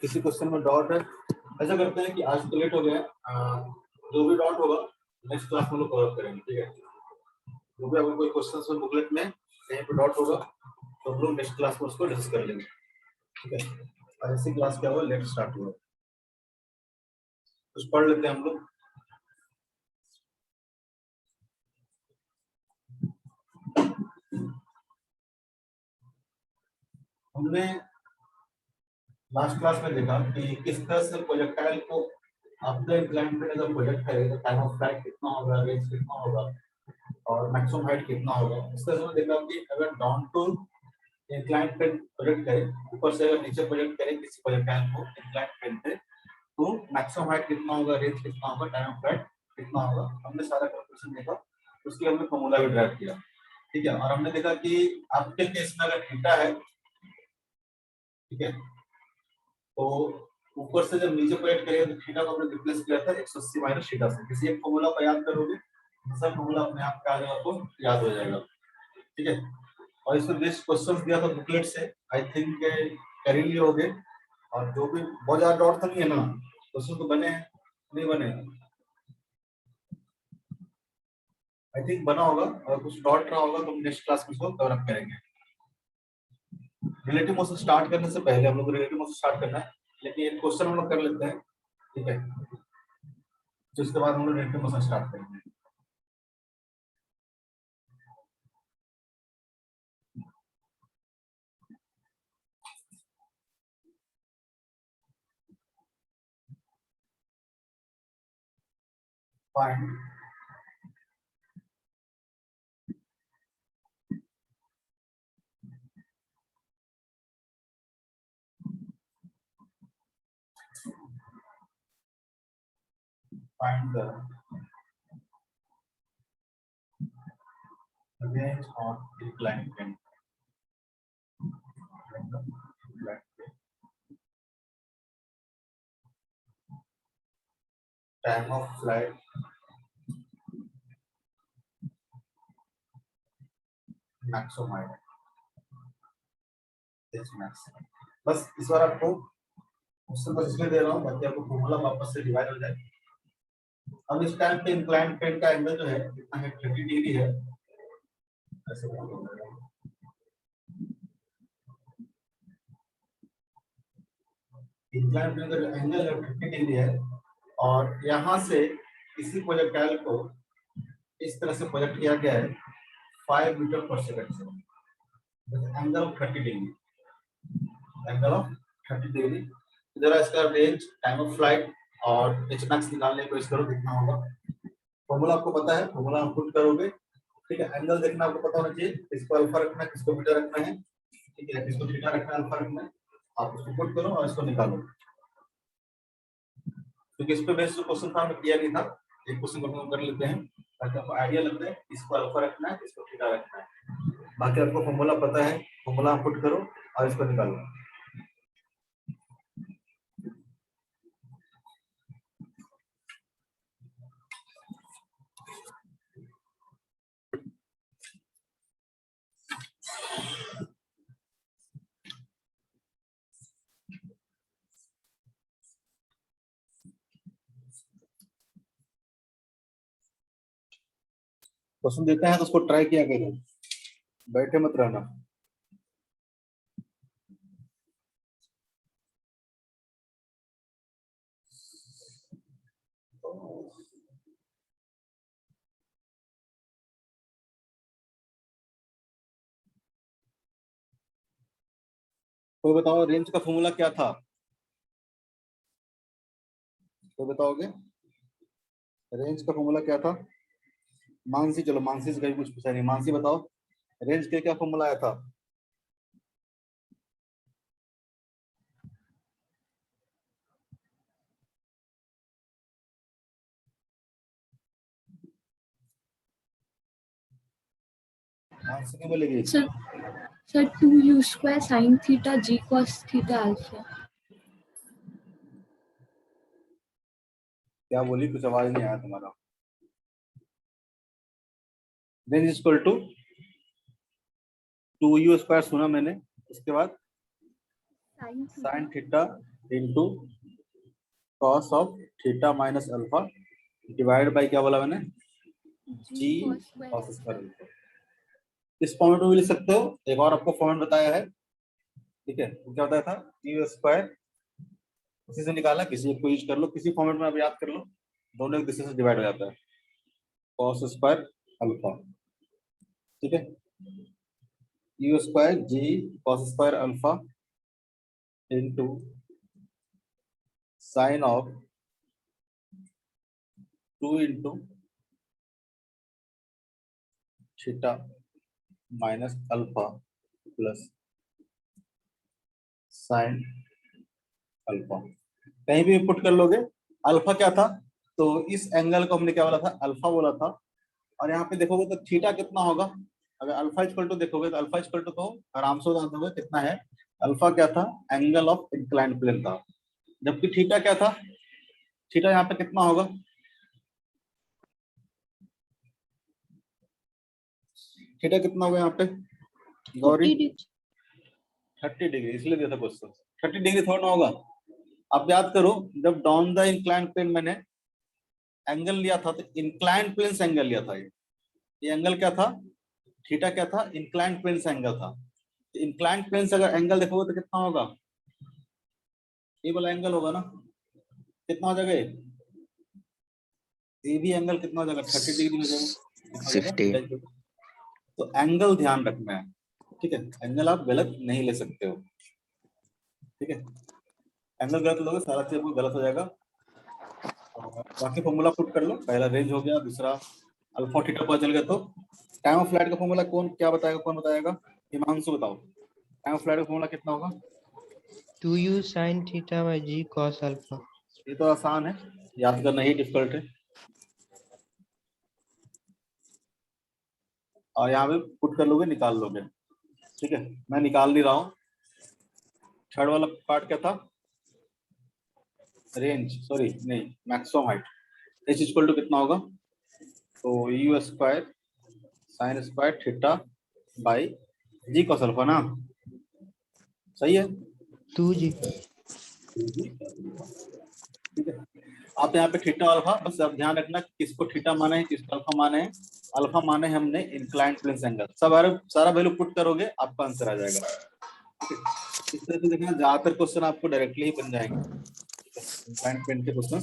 किसी क्वेश्चन में डाउट है, ऐसा करते हैं कि आज तो लेट हो गया, जो भी डाउट होगा नेक्स्ट क्लास में लोग कवर करेंगे, ठीक है। जो भी अगर कोई क्वेश्चन में बुकलेट में कहीं पे डाउट होगा तो हम लोग नेक्स्ट क्लास में उसको डिस्कस कर लेंगे, ठीक है। और ऐसी क्लास क्या हुआ, लेट स्टार्ट हुआ, कुछ पढ़ लेते हैं हम लोग। हमने लास्ट क्लास में देखा कि किस तरह से प्रोजेक्टाइल को अपने इंक्लाइन पे अगर प्रोजेक्ट करेगा, टाइम ऑफ फ्लाइट कितना होगा, रेंज कितना होगा और मैक्सिमम हाइट कितना होगा। इस तरह से देखा कि अगर डाउन टू इंक्लाइन पे प्रोजेक्ट करें, ऊपर से अगर नीचे प्रोजेक्ट करें किसी प्रोजेक्टाइल को इंक्लाइन पे पे, तो मैक्सिमम हाइट कितना होगा, रेंज कितना होगा, टाइम ऑफ फ्लाइट कितना होगा। हमने सारा कैलकुलेशन देखा, उसके हमने फॉर्मूला भी ड्राइव किया, ठीक है। और हमने देखा कि आपके केस में अगर थीटा है, ठीक है, तो ऊपर से जब नीचे प्रोजेक्ट करेंगे तो थीटा को हमने रिप्लेस किया था 180 माइनस थीटा से। किसी एक फॉर्मूला को याद करोगे, दूसरा फॉर्मूला अपने आप का आपको याद हो जाएगा, ठीक है। और इसमें बेस्ट क्वेश्चंस दिया था बुकलेट से, आई थिंक कर ही लिए होगे। और जो भी बहुत ज्यादा डाउट तो नहीं है ना, क्वेश्चन तो बने हैं नहीं बने, आई थिंक बना होगा। और कुछ डाउट रहा होगा तो हम नेक्स्ट क्लास में इसको कवर अप करेंगे। रिलेटिव मोशन स्टार्ट करने से पहले हम लोग रिलेटिव मोशन स्टार्ट करना है, लेकिन एक क्वेश्चन हम लोग कर लेते हैं, ठीक है, जिसके बाद हम लोग रिलेटिव मोशन स्टार्ट करेंगे। Find the range of inclined plane. Time of flight, maximum height, this max। बस इस बार आपको क्वेश्चन बस इसलिए दे रहा हूँ ताकि आपको फॉर्मूला वापस से डिवाइड हो जाए। अब इस टाइम पे इंक्लाइंड प्लेन का एंगल जो है कितना है, 30 डिग्री है। ऐसे इंक्लाइंड प्लेन का एंगल 30 डिग्री है और यहाँ से इसी प्रोजेक्टाइल को इस तरह से प्रोजेक्ट किया गया है 5 मीटर पर सेकंड से, angle of 30 degree, angle of 30 degree. जरा इसका रेंज, टाइम ऑफ फ्लाइट और एच मैक्स निकालने को इस करो कितना होगा। फॉर्मूला आपको पता है, फॉर्मूला हम पुट करोगे, ठीक है। एंगल देखना आपको पता होना चाहिए, इसको अल्फा रखना है, किसको बीटा रखना है, ठीक है, किसको थीटा रखना है, अल्फा रखना है। आप इसको पुट करो और इसको निकालो, क्योंकि इस पे बेस्ड जो क्वेश्चन था हमने किया नहीं था, एक क्वेश्चन को हम कर लेते हैं ताकि आपको आइडिया लगता है इसको अल्फा रखना है, इसको थीटा रखना है। बाकी आपको फॉर्मूला पता है, फॉर्मूला पुट करो और इसको निकालो। क्वेश्चन देते हैं तो उसको ट्राई किया करो, बैठे मत रहना। तो बताओ रेंज का फॉर्मूला क्या था, तो बताओगे रेंज का फॉर्मूला क्या था। मानसी, चलो मानसी से कहीं कुछ पूछा नहीं, मानसी बताओ रेंज के क्या फॉर्मूला आया था। मानसी क्या बोलेगी। Sir 2u square sin theta g cos theta alpha. क्या बोली, कुछ आवाज नहीं आया तुम्हारा। Range equal to 2u square सुना मैंने, उसके बाद sin theta into cos of theta minus alpha divide by क्या बोला मैंने, जी कॉस स्क्वायर अल्फा। इस फॉर्मेट में भी लिख सकते हो, एक और आपको फॉर्मेट बताया है, ठीक है, वो क्या बताया था, यू स्क्वायर, उसी से निकाला, किसी एक को यूज कर लो, किसी फॉर्मेट में आप याद कर लो, दोनों एक दूसरे से डिवाइड हो जाता है, कॉस स्क्वायर अल्फा, ठीक है, u square g cos square alpha into sine of 2 into theta minus alpha plus sine alpha. कहीं भी पुट कर लोगे, अल्फा क्या था, तो इस एंगल को हमने क्या बोला था, अल्फा बोला था, और यहाँ पे देखोगे तो थीटा कितना होगा, अगर अल्फा इक्वल टू देखोगे तो अल्फा इक्वल टू तो आराम से बता दोगे कितना है, अल्फा क्या था, एंगल ऑफ इंक्लाइंड प्लेन था, जबकि थीटा क्या था, थीटा यहाँ पे कितना होगा, थीटा कितना होगा यहाँ पे गौरी, 30 डिग्री, इसलिए दिया था क्वेश्चन, 30 डिग्री थोड़ा ना होगा। आप याद करो, जब डाउन द इंक्लाइंड प्लेन मैंने एंगल लिया था तो इंक्लाइंड प्लेन से एंगल लिया था, ये एंगल क्या था, थीटा क्या था, इंक्लाइंड प्लेन से एंगल था, इंक्लाइंड प्लेन से अगर एंगल देखोगे तो कितना होगा, ये वाला एंगल होगा ना, कितना हो जाएगा ये भी एंगल कितना हो जाएगा, 30 डिग्री हो जाएगा, तो एंगल ध्यान रखना है, ठीक है, एंगल आप गलत नहीं ले सकते हो, ठीक है, एंगल गलत लोगे सारा चीज गलत हो जाएगा। बाकी फॉर्मूला पुट कर लो, पहला रेंज हो गया, दूसरा अल्फा थीटा पता चल गया, तो टाइम ऑफ फ्लाइट का फॉर्मूला कौन क्या बताएगा, कौन बताएगा, हिमांशु बताओ, टाइम ऑफ फ्लाइट का फॉर्मूला कितना होगा, 2u sin theta by g cos alpha। ये तो आसान है, याद करना ही डिफिकल्ट है, और यहाँ पे पुट कर लोगे निकाल लोगे, ठीक है, मैं निकाल नहीं रहा हूँ। थर्ड वाला पार्ट क्या था, रेंज, सॉरी नहीं, maximum height, H equal to कितना होगा, तो u square sine square theta by g cos alpha ना, सही है, 2g। ठीक है, आप यहाँ पे थीटा अल्फा, बस आप ध्यान रखना किसको थीटा माने हैं, किसको अल्फा माने हैं, अल्फा माने हैं हमने इंक्लाइंड प्लेन एंगल, सब सारा वैल्यू पुट करोगे आपका आंसर आ जाएगा, ठीक है, इस तरह से देखना ज्यादातर क्वेश्चन आपको डायरेक्टली ही बन जाएंगे, इंक्लाइंड प्लेन के क्वेश्चन,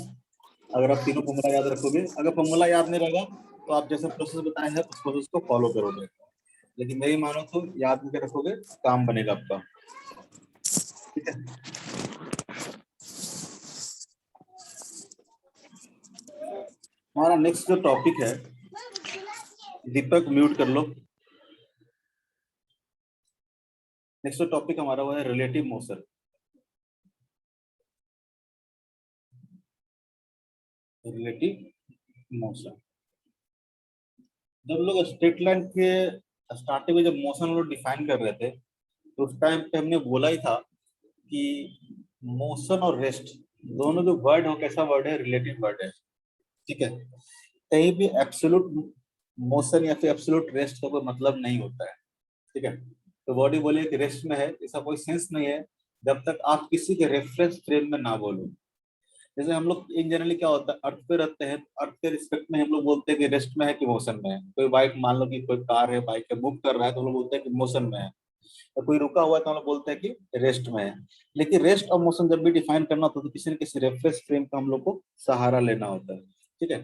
अगर आप तीनों फॉर्मूला याद रखोगे, अगर फॉर्मूला याद नहीं रहेगा तो आप जैसे प्रोसेस बताए हैं उस प्रोसेस को फॉलो करोगे, लेकिन मेरी मानो तो याद करके रखोगे, काम बनेगा आपका, ठीक है। हमारा नेक्स्ट जो टॉपिक है, दीपक म्यूट कर लो, नेक्स्ट टॉपिक हमारा वो है रिलेटिव मोशन, रिलेटिव मोशन। जब लोग स्ट्रेट लाइन के स्टार्टिंग में जब मोशन लोग डिफाइन कर रहे थे तो उस टाइम पे हमने बोला ही था कि मोशन और रेस्ट दोनों जो वर्ड हो, कैसा वर्ड है, रिलेटिव वर्ड है, ठीक है, कहीं भी एब्सोल्यूट मोशन या फिर एब्सोल्यूट रेस्ट का कोई मतलब नहीं होता है, ठीक है, तो बॉडी बोले कि रेस्ट में है, ऐसा कोई सेंस नहीं है जब तक आप किसी के रेफरेंस फ्रेम में ना बोलो। जैसे हम लोग इन जनरली क्या होता है, अर्थ पे रहते हैं, अर्थ के रिस्पेक्ट में हम लोग बोलते हैं कि रेस्ट में है कि मोशन में है, कोई बाइक मान लो कि कोई कार है, बाइक है, मूव कर रहा है तो हम लोग बोलते हैं कि मोशन में है, और कोई रुका हुआ है तो हम लोग बोलते हैं कि रेस्ट में है, लेकिन रेस्ट और मोशन जब भी डिफाइन करना होता है तो किसी न किसी रेफरेंस फ्रेम का हम लोग को सहारा लेना होता है, ठीक है,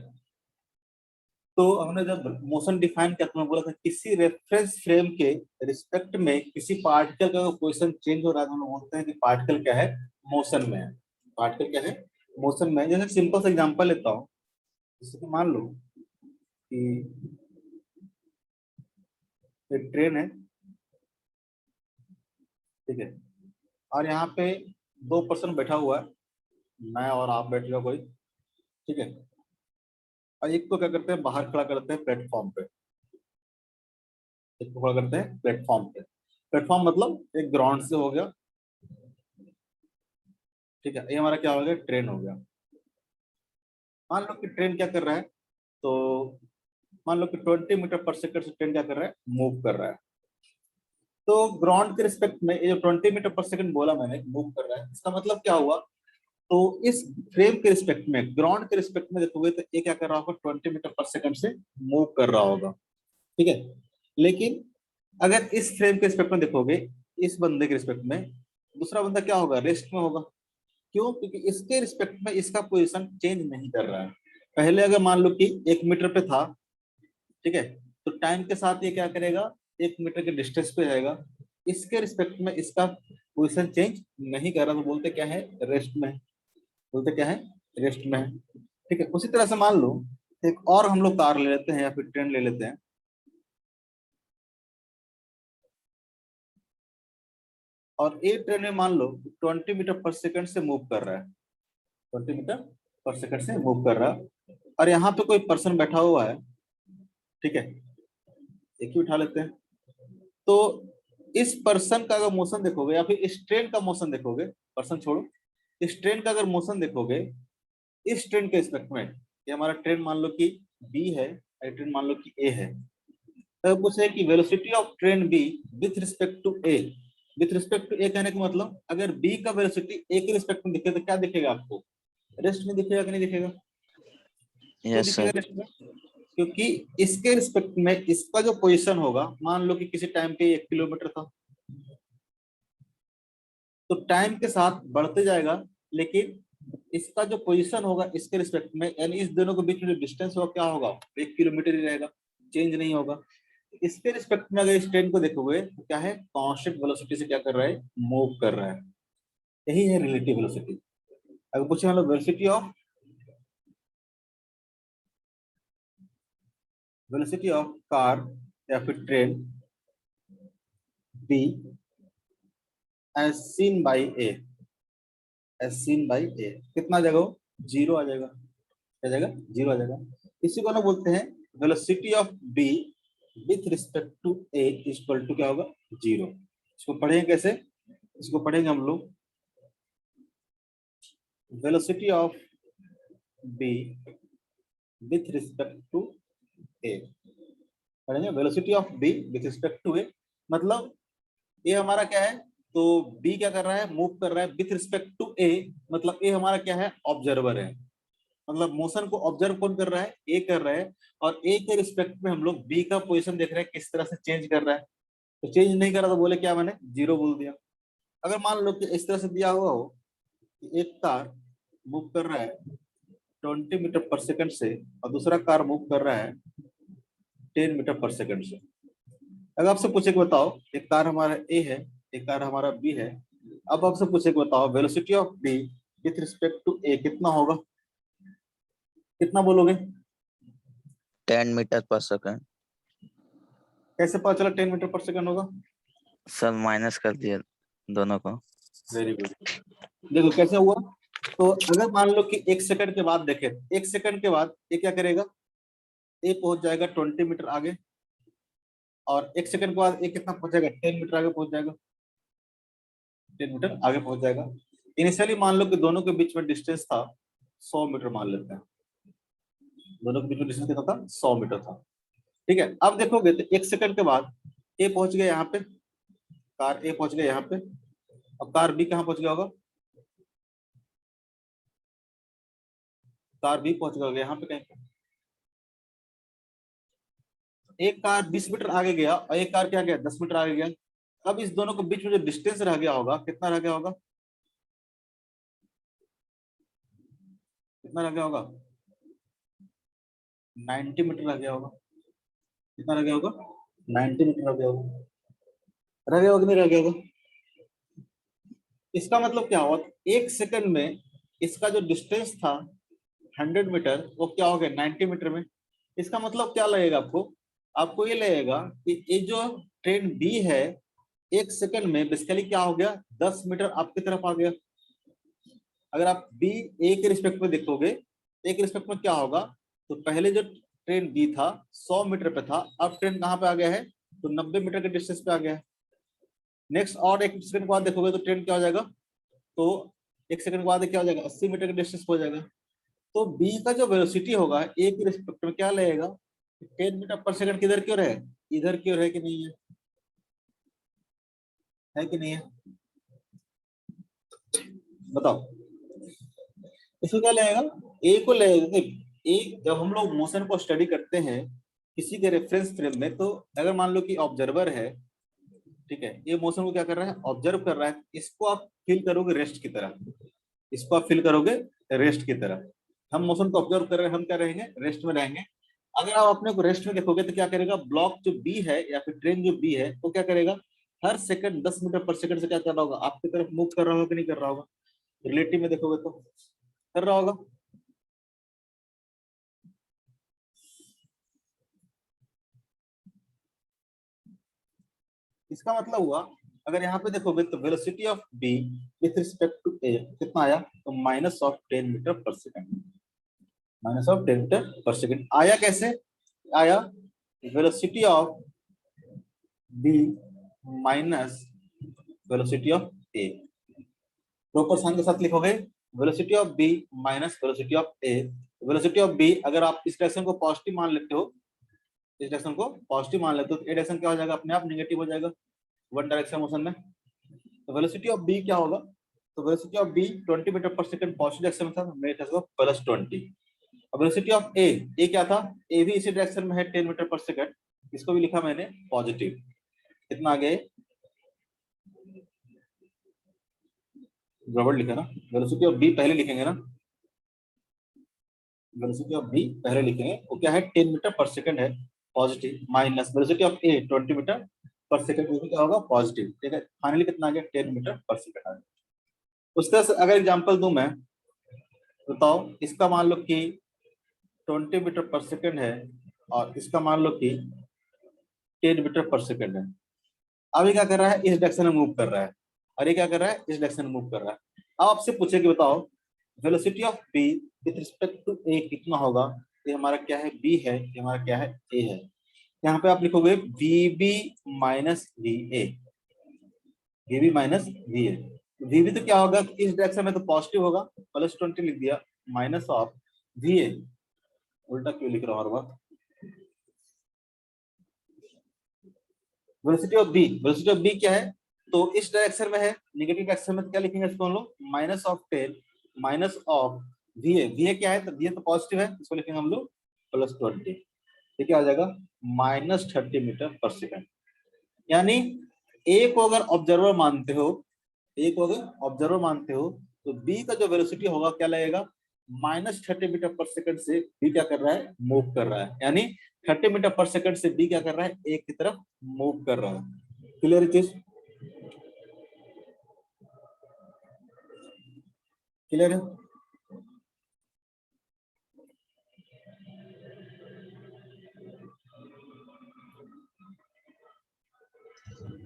तो हमने जब मोशन डिफाइन किया तो मैं बोला था किसी रेफरेंस फ्रेम के रिस्पेक्ट में किसी पार्टिकल का पोजीशन चेंज हो रहा है तो हम लोग बोलते हैं कि पार्टिकल क्या है, मोशन में है, पार्टिकल क्या है, मोशन में है। जैसे सिंपल सा एग्जांपल लेता हूँ, जैसे कि मान लो कि एक ट्रेन है, ठीक है, और यहाँ पे 2 पर्सन बैठा हुआ है, मैं और आप बैठ गया कोई, ठीक है, और एक को क्या करते हैं बाहर खड़ा करते हैं प्लेटफॉर्म पे, एक को खड़ा करते हैं प्लेटफॉर्म पे, प्लेटफॉर्म मतलब एक ग्राउंड से हो गया, ठीक है, ये हमारा क्या हो गया, ट्रेन हो गया। मान लो कि ट्रेन क्या कर रहा है, तो मान लो कि 20 मीटर पर सेकंड से ट्रेन क्या कर रहा है, मूव कर रहा है, तो ग्राउंड के रिस्पेक्ट में ये जो 20 मीटर पर सेकंड बोला मैंने मूव कर रहा है, इसका मतलब क्या हुआ तो इस फ्रेम के रिस्पेक्ट में, ग्राउंड के रिस्पेक्ट में देखोगे तो ये क्या कर रहा होगा, 20 मीटर पर सेकंड से मूव कर रहा होगा, ठीक है। लेकिन अगर इस फ्रेम के रिस्पेक्ट में देखोगे, इस बंदे के रिस्पेक्ट में, दूसरा बंदा क्या होगा, रेस्ट में होगा। क्यों? क्योंकि इसके रिस्पेक्ट में इसका पोजीशन चेंज नहीं कर रहा है। पहले अगर मान लो कि 1 मीटर पे था, ठीक है, तो टाइम के साथ ये क्या करेगा, 1 मीटर के डिस्टेंस पे जाएगा। इसके रिस्पेक्ट में इसका पोजीशन चेंज नहीं कर रहा, तो बोलते क्या है, रेस्ट में है। बोलते क्या है, रेस्ट में है, ठीक है। उसी तरह से मान लो एक और हम लोग कार ले लेते हैं या फिर ट्रेन ले लेते हैं। और एक ट्रेन में मान लो 20 मीटर पर सेकंड से मूव कर रहा है, 20 मीटर पर सेकंड से मूव कर रहा है, और यहाँ पे कोई पर्सन बैठा हुआ है, ठीक है, एक ही उठा लेते हैं। तो इस पर्सन का अगर मोशन देखोगे या फिर इस ट्रेन का मोशन देखोगे, पर्सन छोड़ो, इस ट्रेन का अगर मोशन देखोगे, इस ट्रेन के रिस्पेक्ट में, ये हमारा ट्रेन मान लो कि बी है, ट्रेन मान लो कि ए है, तो पूछे कि velocity of train B with respect to A. With respect to A कहने का मतलब अगर बी का वेलोसिटी ए के रिस्पेक्ट में दिखे तो क्या दिखेगा आपको, रेस्ट में दिखेगा कि नहीं दिखेगा? क्यों दिखेगा रेस्ट में? क्योंकि इसके रिस्पेक्ट में इसका जो पोजीशन होगा, मान लो कि किसी टाइम पे 1 किलोमीटर था, तो टाइम के साथ बढ़ते जाएगा, लेकिन इसका जो पोजीशन होगा इसके रिस्पेक्ट में, यानी इस दोनों के बीच में जो डिस्टेंस होगा क्या होगा, 1 किलोमीटर ही रहेगा, चेंज नहीं होगा। इसके रिस्पेक्ट में अगर इस ट्रेन को देखोगे तो क्या है, कांस्टेंट वेलोसिटी से क्या कर रहा है, मूव कर रहा है। यही है रिलेटिव वेलोसिटी। अगर पूछे मतलब वेलोसिटी ऑफ कार या फिर train B as seen by A, as seen by A, कितना आ जाएगा, 0 आ जाएगा। क्या जाएगा, 0 आ जाएगा। इसी को ना बोलते हैं velocity of B with respect to A equal to क्या होगा, 0। इसको पढ़ेंगे कैसे, इसको पढ़ेंगे हम लोग, velocity of B with respect to A, पढ़ेंगे velocity of B with respect to A. मतलब ये हमारा क्या है, तो बी क्या कर रहा है, मूव कर रहा है विथ रिस्पेक्ट टू ए, मतलब ए हमारा क्या है, ऑब्जर्वर है। मतलब मोशन को ऑब्जर्व कौन कर रहा है, ए कर रहा है, और ए के रिस्पेक्ट में हम लोग बी का पोजीशन देख रहे हैं किस तरह से चेंज कर रहा है। तो चेंज नहीं कर रहा तो बोले क्या, मैंने 0 बोल दिया। अगर मान लो कि इस तरह से दिया हुआ हो कि एक कार मूव कर रहा है 20 मीटर पर सेकंड से और दूसरा कार मूव कर रहा है 10 मीटर पर सेकंड से। अगर आपसे पूछे कि बताओ, एक कार हमारा ए है, एक कार हमारा बी है, अब आपसे पूछे कि बताओ velocity of B with respect to A कितना होगा, कितना बोलोगे? 10 मीटर पर सेकंड। कैसे पता चला 10 मीटर पर सेकंड होगा? सर माइनस कर दिया दोनों को। Very good. देखो कैसे हुआ, तो अगर मान लो कि 1 सेकंड के बाद देखें, 1 सेकंड के बाद ये क्या करेगा, ए पहुंच जाएगा 20 मीटर आगे, और 1 सेकंड के बाद ए कितना पहुंचेगा, 10 मीटर आगे पहुंच जाएगा, 10 मीटर आगे पहुंच जाएगा। इनिशियली मान लो कि दोनों के बीच में डिस्टेंस था 100 मीटर, मान लेते हैं दोनों के बीच में डिस्टेंस कितना था, 100 मीटर था, ठीक है। अब देखोगे तो 1 सेकंड के बाद ए पहुंच गया यहाँ पे, कार ए पहुंच गया यहाँ पे, अब कार बी कहाँ पहुंच गया होगा, कार बी पहुंच गया यहाँ पे कहीं पे। एक कार 20 मीटर आगे गया और एक कार क्या गया, 10 मीटर आगे गया। अब इस दोनों के बीच में जो डिस्टेंस रह गया होगा, कितना रह गया होगा, कितना रह गया होगा, 90 मीटर रह गया होगा। कितना रह गया होगा, 90 मीटर रह गया होगा। रह गया होगा कि नहीं रह गया होगा? इसका मतलब क्या हुआ, 1 सेकंड में इसका जो डिस्टेंस था 100 मीटर, वो क्या हो गया 90 मीटर में। इसका मतलब क्या लगेगा आपको, आपको ये लगेगा कि ये जो ट्रेन बी है 1 सेकंड में बेसिकली क्या हो गया, 10 मीटर आपकी तरफ आ गया। अगर आप बी ए के रिस्पेक्ट में देखोगे, ए के रिस्पेक्ट में क्या होगा, तो पहले जो ट्रेन बी था 100 मीटर पे था, अब ट्रेन कहाँ पे आ गया है, तो 90 मीटर के डिस्टेंस पे आ गया है। नेक्स्ट और 1 सेकंड के बाद देखोगे तो ट्रेन क्या हो जाएगा, तो 1 सेकंड के बाद क्या हो जाएगा, 80 मीटर के डिस्टेंस हो जाएगा। तो बी का जो वेलोसिटी होगा ए के रिस्पेक्ट में क्या लगेगा, 10 मीटर पर सेकंड किधर की ओर है, इधर की ओर है कि नहीं है कि नहीं है, बताओ। इसको क्या लेगा, ए को लेगा। ए जब हम लोग मोशन को स्टडी करते हैं किसी के रेफरेंस फ्रेम में, तो अगर मान लो कि ऑब्जर्वर है, ठीक है, ये मोशन को क्या कर रहा है, ऑब्जर्व कर रहा है, इसको आप फील करोगे रेस्ट की तरह, इसको आप फील करोगे रेस्ट की तरह। हम मोशन को ऑब्जर्व कर रहे हैं, हम क्या रहेंगे, रेस्ट में रहेंगे। अगर आप अपने को रेस्ट में देखोगे तो क्या करेगा, ब्लॉक जो बी है या फिर ट्रेन जो बी है वो क्या करेगा, हर सेकंड 10 मीटर पर सेकंड से क्या कर रहा होगा, आपकी तरफ मूव कर रहा होगा कि नहीं कर रहा होगा, रिलेटिव में देखोगे तो कर रहा होगा। इसका मतलब हुआ, अगर यहाँ पे देखोगे तो velocity of B with respect to A कितना आया, तो -10 metre per second, -10 metre per second आया। कैसे आया, velocity of B minus velocity of A, proper sign के साथ लिखोगे, velocity of B minus velocity of A. Velocity of B अगर आप इस डायरेक्शन को पॉजिटिव मान लेते हो, इस डायरेक्शन को पॉजिटिव मान लेते हो, तो ए डायरेक्शन क्या हो जाएगा, अपने आप नेगेटिव हो जाएगा वन डायरेक्शन मोशन में। तो वेलोसिटी ऑफ बी क्या होगा, तो velocity of B 20 metre per second positive direction में था, मेरे था +20। अब वेलोसिटी ऑफ ए क्या था, ए भी इसी डायरेक्शन में है 10 मीटर पर सेकंड, इसको भी लिखा मैंने पॉजिटिव। कितना आ गया, गड़बड़ लिखा ना, वेलोसिटी ऑफ बी पहले लिखेंगे ना, वेलोसिटी ऑफ बी पहले लिखेंगे, वो क्या है 10 मीटर पर सेकंड है positive, minus velocity of A 20 metre per second, वो भी क्या होगा पॉजिटिव। ठीक है, फाइनली कितना आ गया, 10 मीटर पर सेकंड आ गया। उस तरह से अगर एग्जांपल दूं मैं, बताओ इसका मान लो कि 20 मीटर पर सेकंड है और इसका मान लो कि 10 मीटर पर सेकंड है। अब ये क्या कर रहा है, इस डायरेक्शन में मूव कर रहा है, और ये क्या कर रहा है, इस डायरेक्शन में मूव कर रहा है। अब आपसे पूछे कि बताओ velocity of B with respect to A कितना होगा, ये हमारा क्या है, बी है, ये हमारा क्या है, ए है। यहाँ पे आप लिखोगे V B minus V A, V B minus V A. V B तो क्या होगा, इस डायरेक्शन में तो पॉजिटिव होगा, +20 लिख दिया, माइनस ऑफ वी ए, उल्टा क्यों लिख रहा हूँ हर बार, velocity of B, velocity of B क्या है, तो इस डायरेक्शन में है, नेगेटिव डायरेक्शन में क्या लिखेंगे इसको हम लोग, -10 माइनस ऑफ वी ए क्या है, तो वी ए तो पॉजिटिव है, इसको लिखेंगे हम लोग +20। ठीक है, आ जाएगा -30 मीटर पर सेकंड। यानी ए को अगर ऑब्जर्वर मानते हो, ए को अगर ऑब्जर्वर मानते हो, तो बी का जो वेलोसिटी होगा क्या लगेगा, -30 मीटर पर सेकंड से बी क्या कर रहा है, मूव कर रहा है। यानी 30 मीटर पर सेकंड से बी क्या कर रहा है, ए की तरफ मूव कर रहा है। क्लियर चीज, क्लियर है।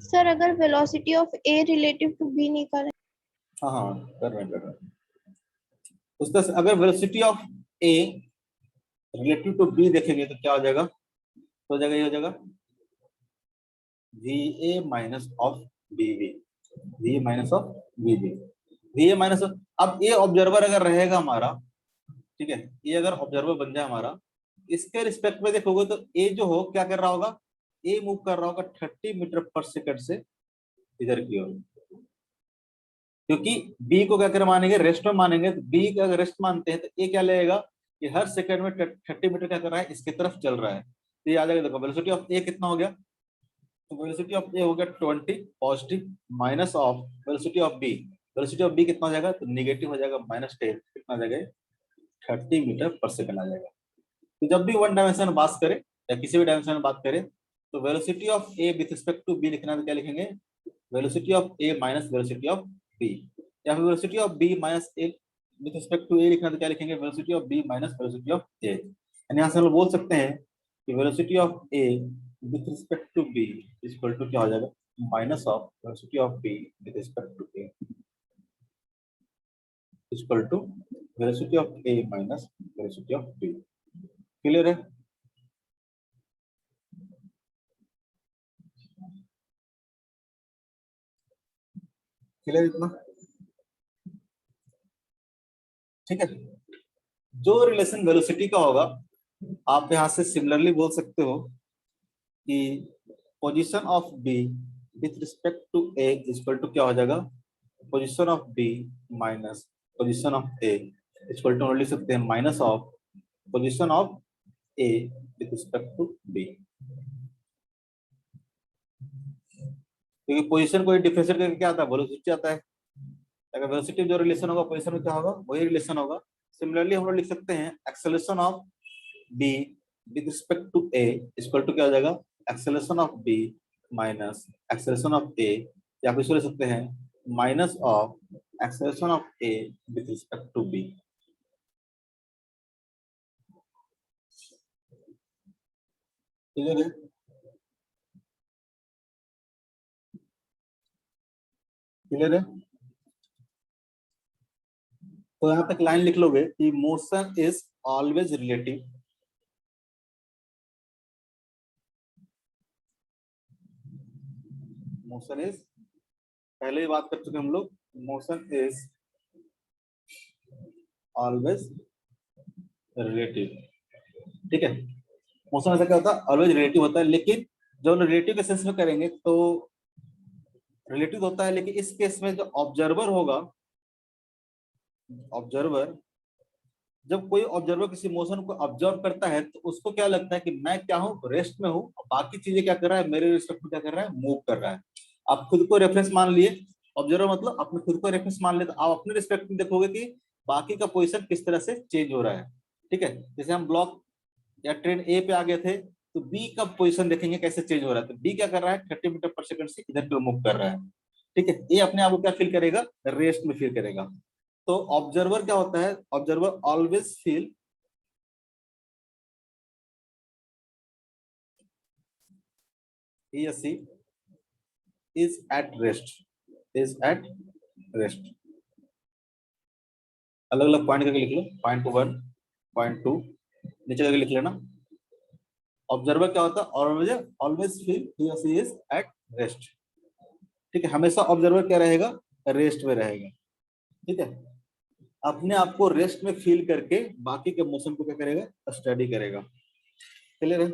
सर अगर velocity of A relative to B निकालें, हाँ हाँ कर रहे हैं। उस तरह से अगर velocity of A relative to B देखेंगे तो क्या हो जाएगा, तो हो जाएगा, ये हो जाएगा V A minus of B V, V minus of V V, V A minus. अब ये ऑब्जर्वर अगर रहेगा हमारा, ठीक है, ये अगर ऑब्जर्वर बन जाए हमारा, इसके रिस्पेक्ट में देखोगे तो ए जो हो क्या कर रहा होगा, ए मूव कर रहा होगा 30 मीटर पर सेकंड से इधर की ओर, क्योंकि बी को क्या कर मानेंगे, रेस्ट में मानेंगे, तो बी का अगर रेस्ट मानते हैं तो ए क्या लगेगा कि हर सेकंड में 30 मीटर क्या कर रहा है, इसकी तरफ चल रहा है। तो ये आ जाएगा, देखो वेलोसिटी ऑफ ए कितना हो गया, तो वेलोसिटी ऑफ ए हो गया 20 positive, minus of velocity of B, velocity of B कितना हो जाएगा, तो नेगेटिव हो जाएगा, -10, कितना आ जाएगा, 30 मीटर पर सेकंड आ जाएगा। तो जब भी वन डायमेंशन में बात करें या किसी भी डायमेंशन में बात करें, तो velocity of A with respect to B लिखना है तो क्या लिखेंगे, velocity of A minus velocity of B, या फिर velocity of B minus A with respect to A लिखना है तो क्या लिखेंगे, velocity of B minus velocity of A. यानी यहाँ से हम लोग बोल सकते हैं कि velocity of A with respect to B equal to क्या हो जाएगा, minus of velocity of B with respect to A equal to velocity of A minus velocity of B. Clear है। क्लियर इतना, ठीक है। जो रिलेशन वेलोसिटी का होगा आप यहां से सिमिलरली बोल सकते हो कि position of B with respect to A equal to क्या हो जाएगा, position of B minus position of A equal to लिख सकते हैं minus of position of A with respect to B, क्योंकि पोजीशन को डिफरेंशिएट करके क्या आता है, वेलोसिटी आता है। अगर वेलोसिटी जो रिलेशन होगा पोजीशन में क्या होगा, वही रिलेशन होगा। सिमिलरली हम लोग लिख सकते हैं acceleration of B with respect to A equal to क्या हो जाएगा, acceleration of B minus acceleration of A, या फिर लिख सकते हैं minus of acceleration of A with respect to B. Clear है? क्लियर है? तो यहां तक लाइन लिख लोगे कि motion is always relative, motion is, पहले ही बात कर चुके हम लोग, मोशन इज ऑलवेज रिलेटिव। ठीक है, मोशन ऐसा क्या होता है, ऑलवेज रिलेटिव होता है, लेकिन जब रिलेटिव के सेंस में करेंगे तो रिलेटिव होता है, लेकिन इस केस में जो ऑब्जर्वर होगा, ऑब्जर्वर, जब कोई ऑब्जर्वर किसी मोशन को ऑब्जर्व करता है तो उसको क्या लगता है कि मैं क्या हूँ, रेस्ट में हूँ, और बाकी चीजें क्या कर रहा है, मेरे रिस्पेक्ट में क्या कर रहा है, मूव कर रहा है। आप खुद को रेफरेंस मान लिए, ऑब्जर्वर मतलब अपने खुद को रेफरेंस मान लिए, तो आप अपने रिस्पेक्ट में देखोगे कि बाकी का पोजिशन किस तरह से चेंज हो रहा है। ठीक है, जैसे हम ब्लॉक या ट्रेन ए पे आ गए थे तो बी का पोजीशन देखेंगे कैसे चेंज हो रहा है, तो बी क्या कर रहा है, 30 मीटर पर सेकंड से इधर की ओर मूव कर रहा है। ठीक है, ये अपने आप को क्या फील करेगा, रेस्ट में फील करेगा। तो ऑब्जर्वर क्या होता है, observer always feel he or she is at rest, is at rest। अलग अलग पॉइंट करके लिख लो, पॉइंट 1, पॉइंट 2 नीचे करके लिख लेना। ऑब्जर्वर क्या होता है, always always feel he or she is at rest। ठीक है, हमेशा ऑब्जर्वर क्या रहेगा, रेस्ट में रहेगा। ठीक है, अपने आप को रेस्ट में फील करके बाकी के मोशन को क्या करेगा, स्टडी करेगा। क्लियर है?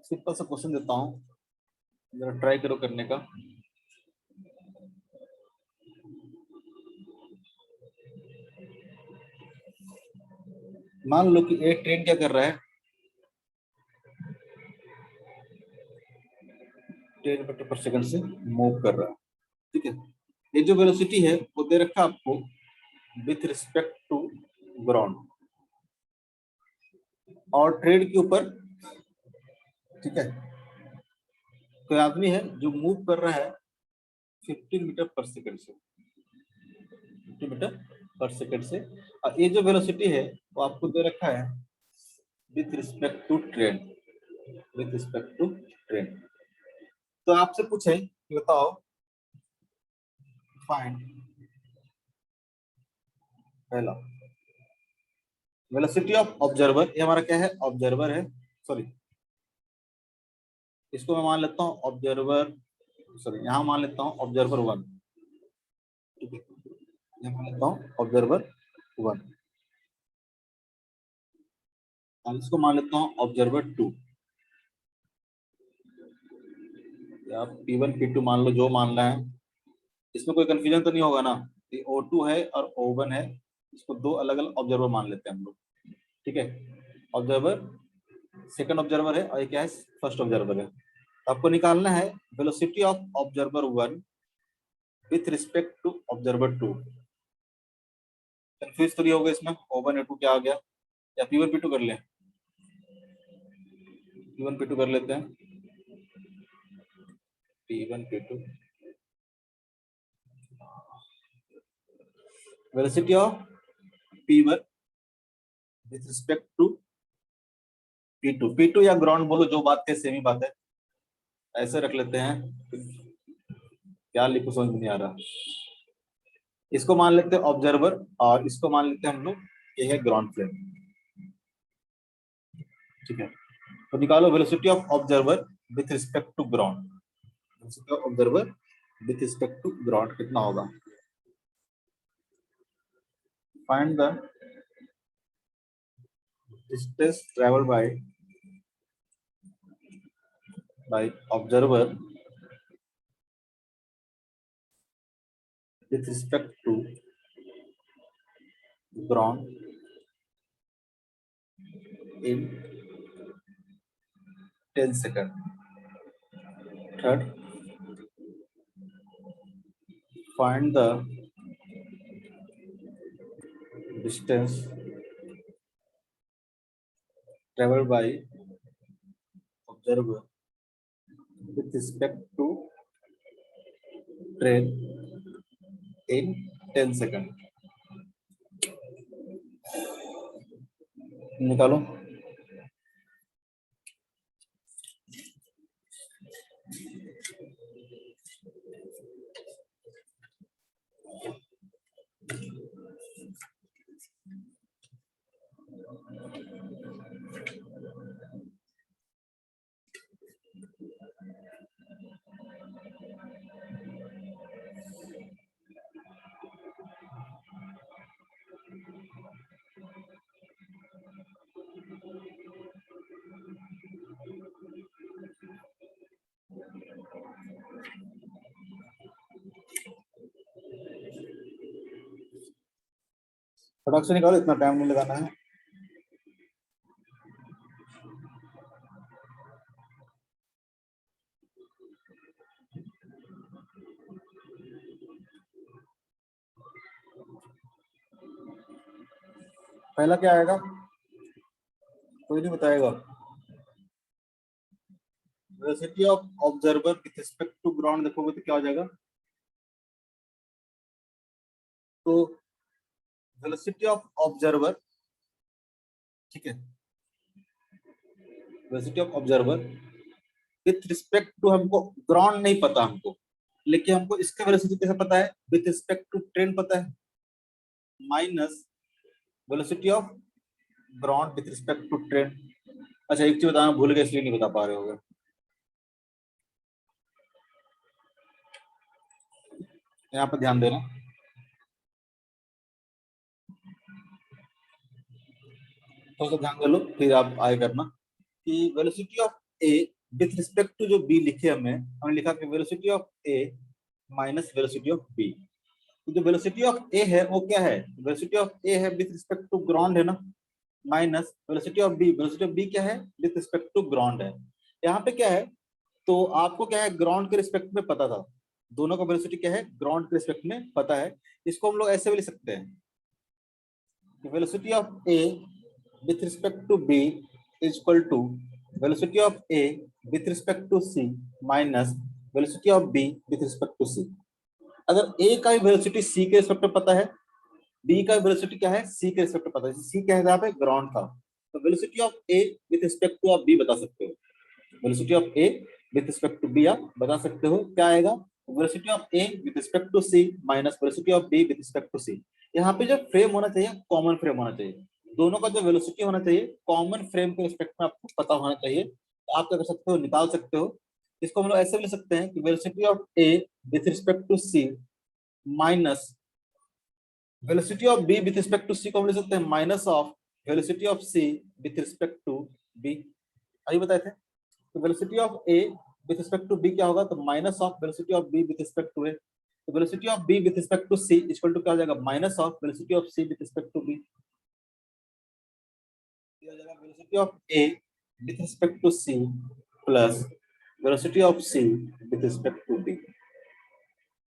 सिंपल सा क्वेश्चन देता हूं, जरा ट्राई करो करने का। मान लो कि एक ट्रेन क्या कर रहा है, 10 मीटर पर सेकंड से मूव कर रहा है। ठीक है, ये जो वेलोसिटी है वो दे रखा आपको विथ रिस्पेक्ट टू ग्राउंड और ट्रेन के ऊपर। ठीक है, कोई आदमी है जो मूव कर रहा है 15 मीटर पर सेकंड से, 50 मीटर पर सेकंड से, और ये जो वेलोसिटी है वो आपको दे रखा है with respect to train, with respect to train. तो आपसे पूछे कि बताओ फाइंड, पहला वेलोसिटी ऑफ ऑब्जर्वर, ये हमारा क्या है, ऑब्जर्वर है, सॉरी इसको मैं मान लेता हूँ ऑब्जर्वर, सॉरी यहाँ मान लेता हूँ ऑब्जर्वर 1। ठीक है, यहाँ मान लेता हूँ ऑब्जर्वर 1 और इसको मान लेता हूँ ऑब्जर्वर 2, या P1 P2 मान लो, जो मानना है। इसमें कोई कंफ्यूजन तो नहीं होगा ना, ये O2 है और O1 है, इसको दो अलग अलग ऑब्जर्वर मान लेते हैं हम लोग। ठीक है, ऑब्जर्वर सेकंड ऑब्जर्वर है और ये क्या है, फर्स्ट ऑब्जर्वर है। आपको निकालना है velocity of observer 1 with respect to observer 2। Confuse तो नहीं होगा इसमें, O1 O2 क्या आ गया, या P1 P2 कर लें, P1 P2 कर लेते हैं, P1 P2। Velocity of P1 with respect to P2, P2 या ग्राउंड बोलो, जो बात है सेम ही बात है, ऐसे रख लेते हैं, क्या लिखो समझ में नहीं आ रहा। इसको मान लेते हैं ऑब्जर्वर और इसको मान लेते हैं हम लोग, ये है ग्राउंड प्लेन। ठीक है, तो निकालो velocity of observer with respect to ground, velocity of observer with respect to ground कितना होगा। Find the distance travelled by observer with respect to ground in 10 seconds. Third, find the distance traveled by observer with respect to train in 10 seconds. निकालो। फटाक से निकालो, इतना time नहीं लगाना है। पहला क्या आएगा, कोई नहीं बताएगा। Velocity of observer with respect to ground देखोगे तो क्या हो जाएगा, तो वेलोसिटी ऑफ ऑब्जर्वर, ठीक है, velocity of observer with respect to, हमको ग्राउंड नहीं पता हमको, लेकिन हमको इसका वेलोसिटी कैसे पता है, विथ रिस्पेक्ट टू ट्रेन पता है, minus velocity of ground with respect to train. अच्छा एक चीज बताना भूल गए, इसलिए नहीं बता पा रहे होगे। यहाँ पर ध्यान देना, थोड़ा सा ध्यान दे लो फिर आप आगे करना कि velocity of A with respect to जो बी लिखे हमने लिखा कि velocity of A minus velocity of B. तो जो वेलोसिटी ऑफ ए है वो क्या है, वेलोसिटी ऑफ ए है विथ रिस्पेक्ट टू ग्राउंड है ना, minus velocity of B, velocity of B क्या है, विथ रिस्पेक्ट टू ग्राउंड है। यहाँ पे क्या है, तो आपको क्या है, ग्राउंड के रिस्पेक्ट में पता था, दोनों का वेलोसिटी क्या है, ग्राउंड के रिस्पेक्ट में पता है। इसको हम लोग ऐसे भी लिख सकते हैं, velocity of A with respect to b is equal to velocity of a with respect to c minus velocity of b with respect to c। अगर a का वेलोसिटी c के रिस्पेक्ट में पता है, b का वेलोसिटी क्या है, c के रिस्पेक्ट में पता है, c क्या है यहाँ पे, ग्राउंड था, तो velocity of a with respect to आप b बता सकते हो, velocity of a with respect to b आप बता सकते हो, क्या आएगा, velocity of a with respect to c minus velocity of b with respect to c। यहाँ पे जो फ्रेम होना चाहिए कॉमन फ्रेम होना चाहिए, दोनों का जो वेलोसिटी होना चाहिए कॉमन फ्रेम के रिस्पेक्ट में आपको पता होना चाहिए, तो आप क्या कर सकते हो, निकाल सकते हो। इसको हम लोग ऐसे भी लिख सकते हैं कि velocity of A with respect to C minus velocity of B with respect to C को हम लिख सकते हैं minus of velocity of C with respect to B. अभी बताए थे, तो velocity of A with respect to B क्या होगा, तो minus of velocity of B with respect to A, तो velocity of B with respect to C equal to क्या हो जाएगा, minus of velocity of C with respect to B. velocity of A with respect to C plus velocity of C with respect to B,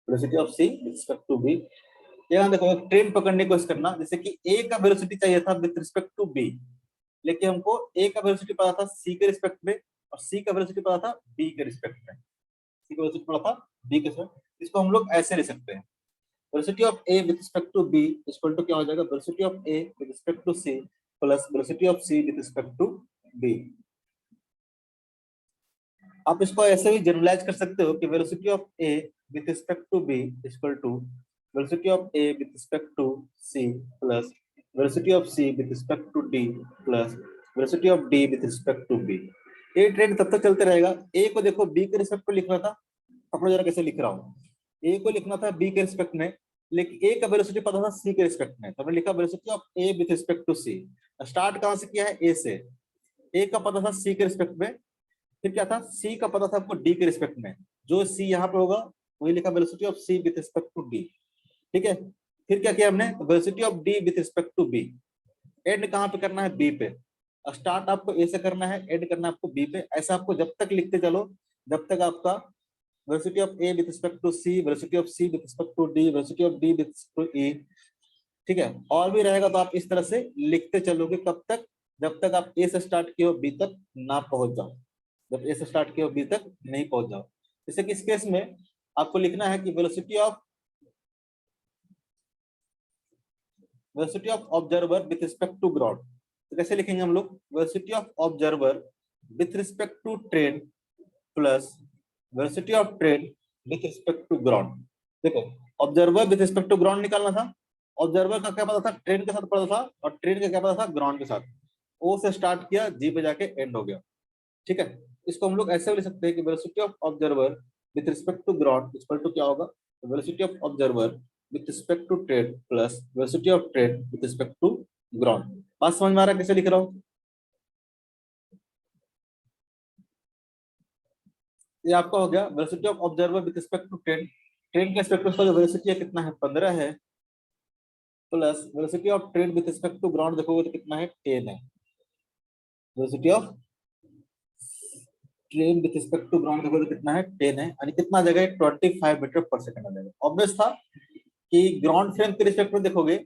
velocity of C with respect to B। यहाँ देखो train पकड़ने की कोशिश करना, जैसे कि A का velocity चाहिए था विथ रिस्पेक्ट टू B, लेकिन हमको A का वेलोसिटी पता था C के रिस्पेक्ट में और C का वेलोसिटी पता था B के रिस्पेक्ट में, C का वेलोसिटी पता था B के रिस्पेक्ट। इसको हम लोग ऐसे लिख सकते हैं, velocity of A with respect to B equal to क्या हो जाएगा, velocity of A with respect to C plus velocity of C with respect to B। आप इसको ऐसे भी जनरलाइज कर सकते हो कि velocity of A with respect to B equal to velocity of A with respect to C plus velocity of C with respect to D plus velocity of D with respect to B। ये trend तब तक चलते रहेगा। A को देखो B के respect में लिखना था, अपना जरा कैसे लिख रहा हूँ, A को लिखना था B के रिस्पेक्ट में, लेकिन A का वेलोसिटी पता था C के रिस्पेक्ट में, तो हमने लिखा velocity of A with respect to C। Start कहां से किया है, A से, A का पता था C के रिस्पेक्ट में, फिर क्या था, C का पता था आपको D के रिस्पेक्ट में, जो C यहाँ पे होगा वही लिखा velocity of C with respect to D। ठीक है। फिर क्या किया हमने, velocity of D with respect to B, and कहाँ पे करना है, बी पे। स्टार्ट आपको ए से करना है, एंड करना है आपको बी पे। ऐसा आपको जब तक लिखते चलो जब तक आपका velocity of A with respect to C, velocity of C with respect to D, velocity of D with respect to E, ठीक है। और भी रहेगा तो आप इस तरह से लिखते चलोगे कब तक, जब तक आप ए से स्टार्ट किए हो बी तक ना पहुंच जाओ, जब ए से स्टार्ट किए हो बी तक नहीं पहुंच जाओ। जैसे कि इस केस में आपको लिखना है कि velocity of observer with respect to ground. तो कैसे लिखेंगे हम लोग, velocity of observer with respect to train plus velocity of train with respect to ground. देखो observer with respect to ground निकालना था, ऑब्जर्वर का क्या पता था, ट्रेन के साथ पता था, और ट्रेन का क्या पता था, ग्राउंड के साथ। ओ से स्टार्ट किया, जी पे जाके एंड हो गया, ठीक है। इसको हम लोग ऐसे भी लिख सकते हैं कि velocity of observer with respect to ground equal to क्या होगा, velocity of observer with respect to train plus velocity of train with respect to ground. बात समझ में आ रहा है कैसे लिख रहा हूँ? ये आपका हो गया velocity of observer with respect to train. Train के रिस्पेक्ट में जो वेलोसिटी है कितना है, 15 है, plus velocity of train with respect to ground देखोगे तो कितना है, 10 है। Velocity of train with respect to ground देखोगे तो कितना है, 10 है, यानी कितना आ जाएगा, 25 मीटर पर सेकंड आ जाएगा। ऑब्वियस था कि ग्राउंड फ्रेम के रिस्पेक्ट में देखोगे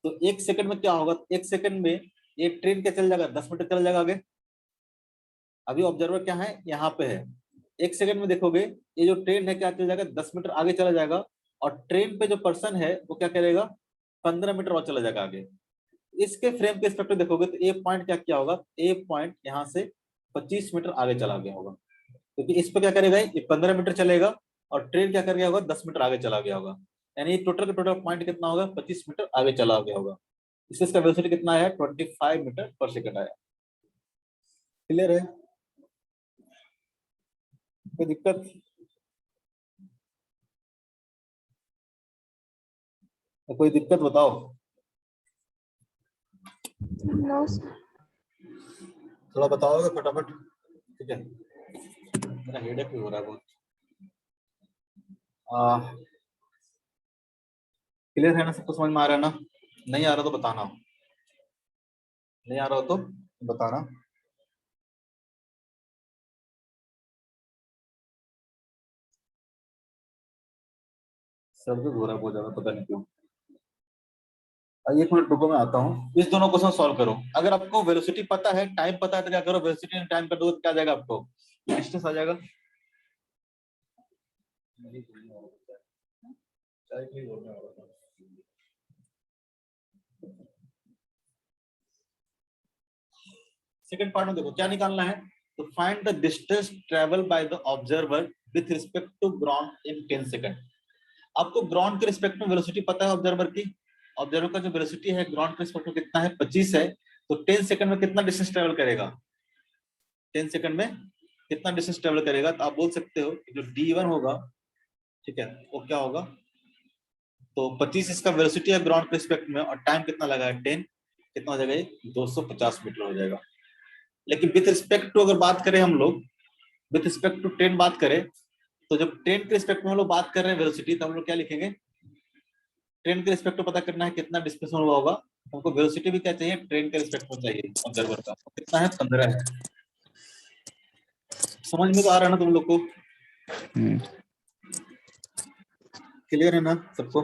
तो 1 सेकंड में क्या होगा, 1 सेकंड में ये ट्रेन क्या चल जाएगा, 10 मीटर चल जाएगा आगे। अभी ऑब्जर्वर क्या है, यहाँ पे है, 1 सेकंड में देखोगे ये जो ट्रेन है क्या चल जाएगा, 10 मीटर आगे चला जाएगा, और ट्रेन पे जो पर्सन है वो क्या करेगा, 15 मीटर और चला जाएगा आगे। इसके फ्रेम के रिस्पेक्ट में देखोगे तो ए पॉइंट क्या होगा, ए पॉइंट यहाँ से 25 मीटर आगे चला गया होगा, क्योंकि इस पे क्या करेगा, ये 15 मीटर चलेगा और ट्रेन क्या कर गया होगा, 10 मीटर आगे चला गया होगा, यानी टोटल का टोटल पॉइंट कितना होगा, 25 मीटर आगे चला गया होगा। इससे इसका वेलोसिटी कितना आया, 25 मीटर पर सेकंड आया। क्लियर है, कोई दिक्कत? कोई दिक्कत बताओ? No sir. थोड़ा बताओगे फटाफट, ठीक है, मेरा हेडेक भी हो रहा है बहुत। क्लियर है ना, सबको समझ में आ रहा है ना? नहीं आ रहा तो बताना, नहीं आ रहा हो तो बताना। सर भी हो रहा है बहुत ज्यादा, पता नहीं क्यों। 1 मिनट रुको, मैं आता हूँ। इस दोनों क्वेश्चन सॉल्व करो। अगर आपको वेलोसिटी पता है, टाइम पता है, तो क्या करो, वेलोसिटी एंड टाइम कर दो, क्या आ जाएगा आपको, डिस्टेंस आ जाएगा। सेकंड पार्ट में देखो क्या निकालना है, तो find the distance travel by the observer with respect to ground in 10 second. आपको ग्राउंड के रिस्पेक्ट में वेलोसिटी पता है ऑब्जर्वर की, ऑब्जर्वर का जो वेलोसिटी है ग्राउंड के रिस्पेक्ट में कितना है, 25 है, तो 10 सेकंड में कितना डिस्टेंस ट्रेवल करेगा, 10 सेकंड में कितना डिस्टेंस ट्रेवल करेगा, तो आप बोल सकते हो कि जो d1 होगा, ठीक है, वो क्या होगा, तो 25 इसका वेलोसिटी है ग्राउंड के रिस्पेक्ट में, और टाइम कितना लगा है, 10, कितना हो जाएगा, 250 मीटर हो जाएगा। लेकिन विथ रिस्पेक्ट टू अगर बात करें हम लोग, विथ रिस्पेक्ट टू 10 बात करें, तो जब 10 के रिस्पेक्ट में हम लोग बात कर रहे हैं वेलोसिटी, तो हम लोग क्या लिखेंगे, 10 के रिस्पेक्ट में पता करना है कितना डिस्प्लेसमेंट हुआ होगा, हमको वेलोसिटी भी क्या चाहिए, ट्रेन के रिस्पेक्ट में चाहिए, ऑब्जर्वर का कितना है, 15 है। समझ में तो आ रहा है ना तुम लोग को? क्लियर है ना सबको?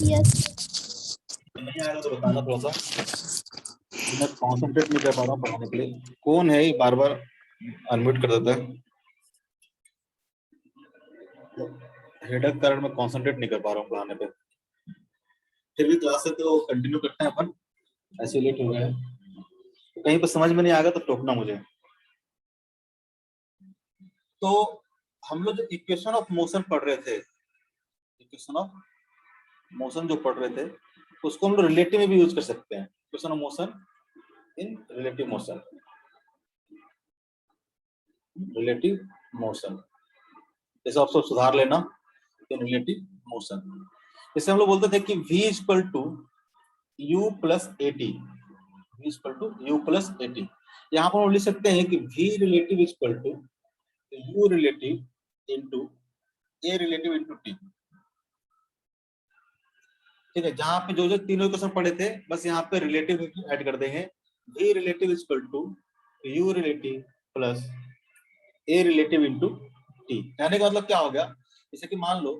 यस। नहीं आएगा तो बताना थोड़ा सा, मैं कॉन्सेंट्रेट नहीं कर पा रहा हूँ पढ़ाने के लिए। कौन है ये बार बार अनम्यूट कर देता है, हेडेक कारण मैं कॉन्सेंट्रेट नहीं कर पा रहा हूँ पढ़ाने पे। फिर भी क्लास से तो कंटिन्यू करते हैं अपन, ऐसे लेट हो गए हैं, तो कहीं पर समझ में नहीं आएगा तो टोकना मुझे। तो हम लोग जो इक्वेशन ऑफ मोशन पढ़ रहे थे, इक्वेशन ऑफ मोशन जो पढ़ रहे थे, उसको हम लोग रिलेटिव में भी यूज कर सकते हैं, equation of motion in relative motion, relative motion, जैसे आप सब सुधार लेना इन रिलेटिव मोशन। जैसे हम लोग बोलते थे कि v equal to u plus at, v equal to u plus at, यहाँ पर हम लिख सकते हैं कि v relative equal to u relative into a relative into t। ठीक है, जहां पे जो जो तीनों क्वेश्चन पढ़े थे बस यहाँ पे रिलेटिव ऐड कर देंगे। v relative is equal to u relative plus a relative into t। कहने का मतलब क्या हो गया, जैसे कि मान लो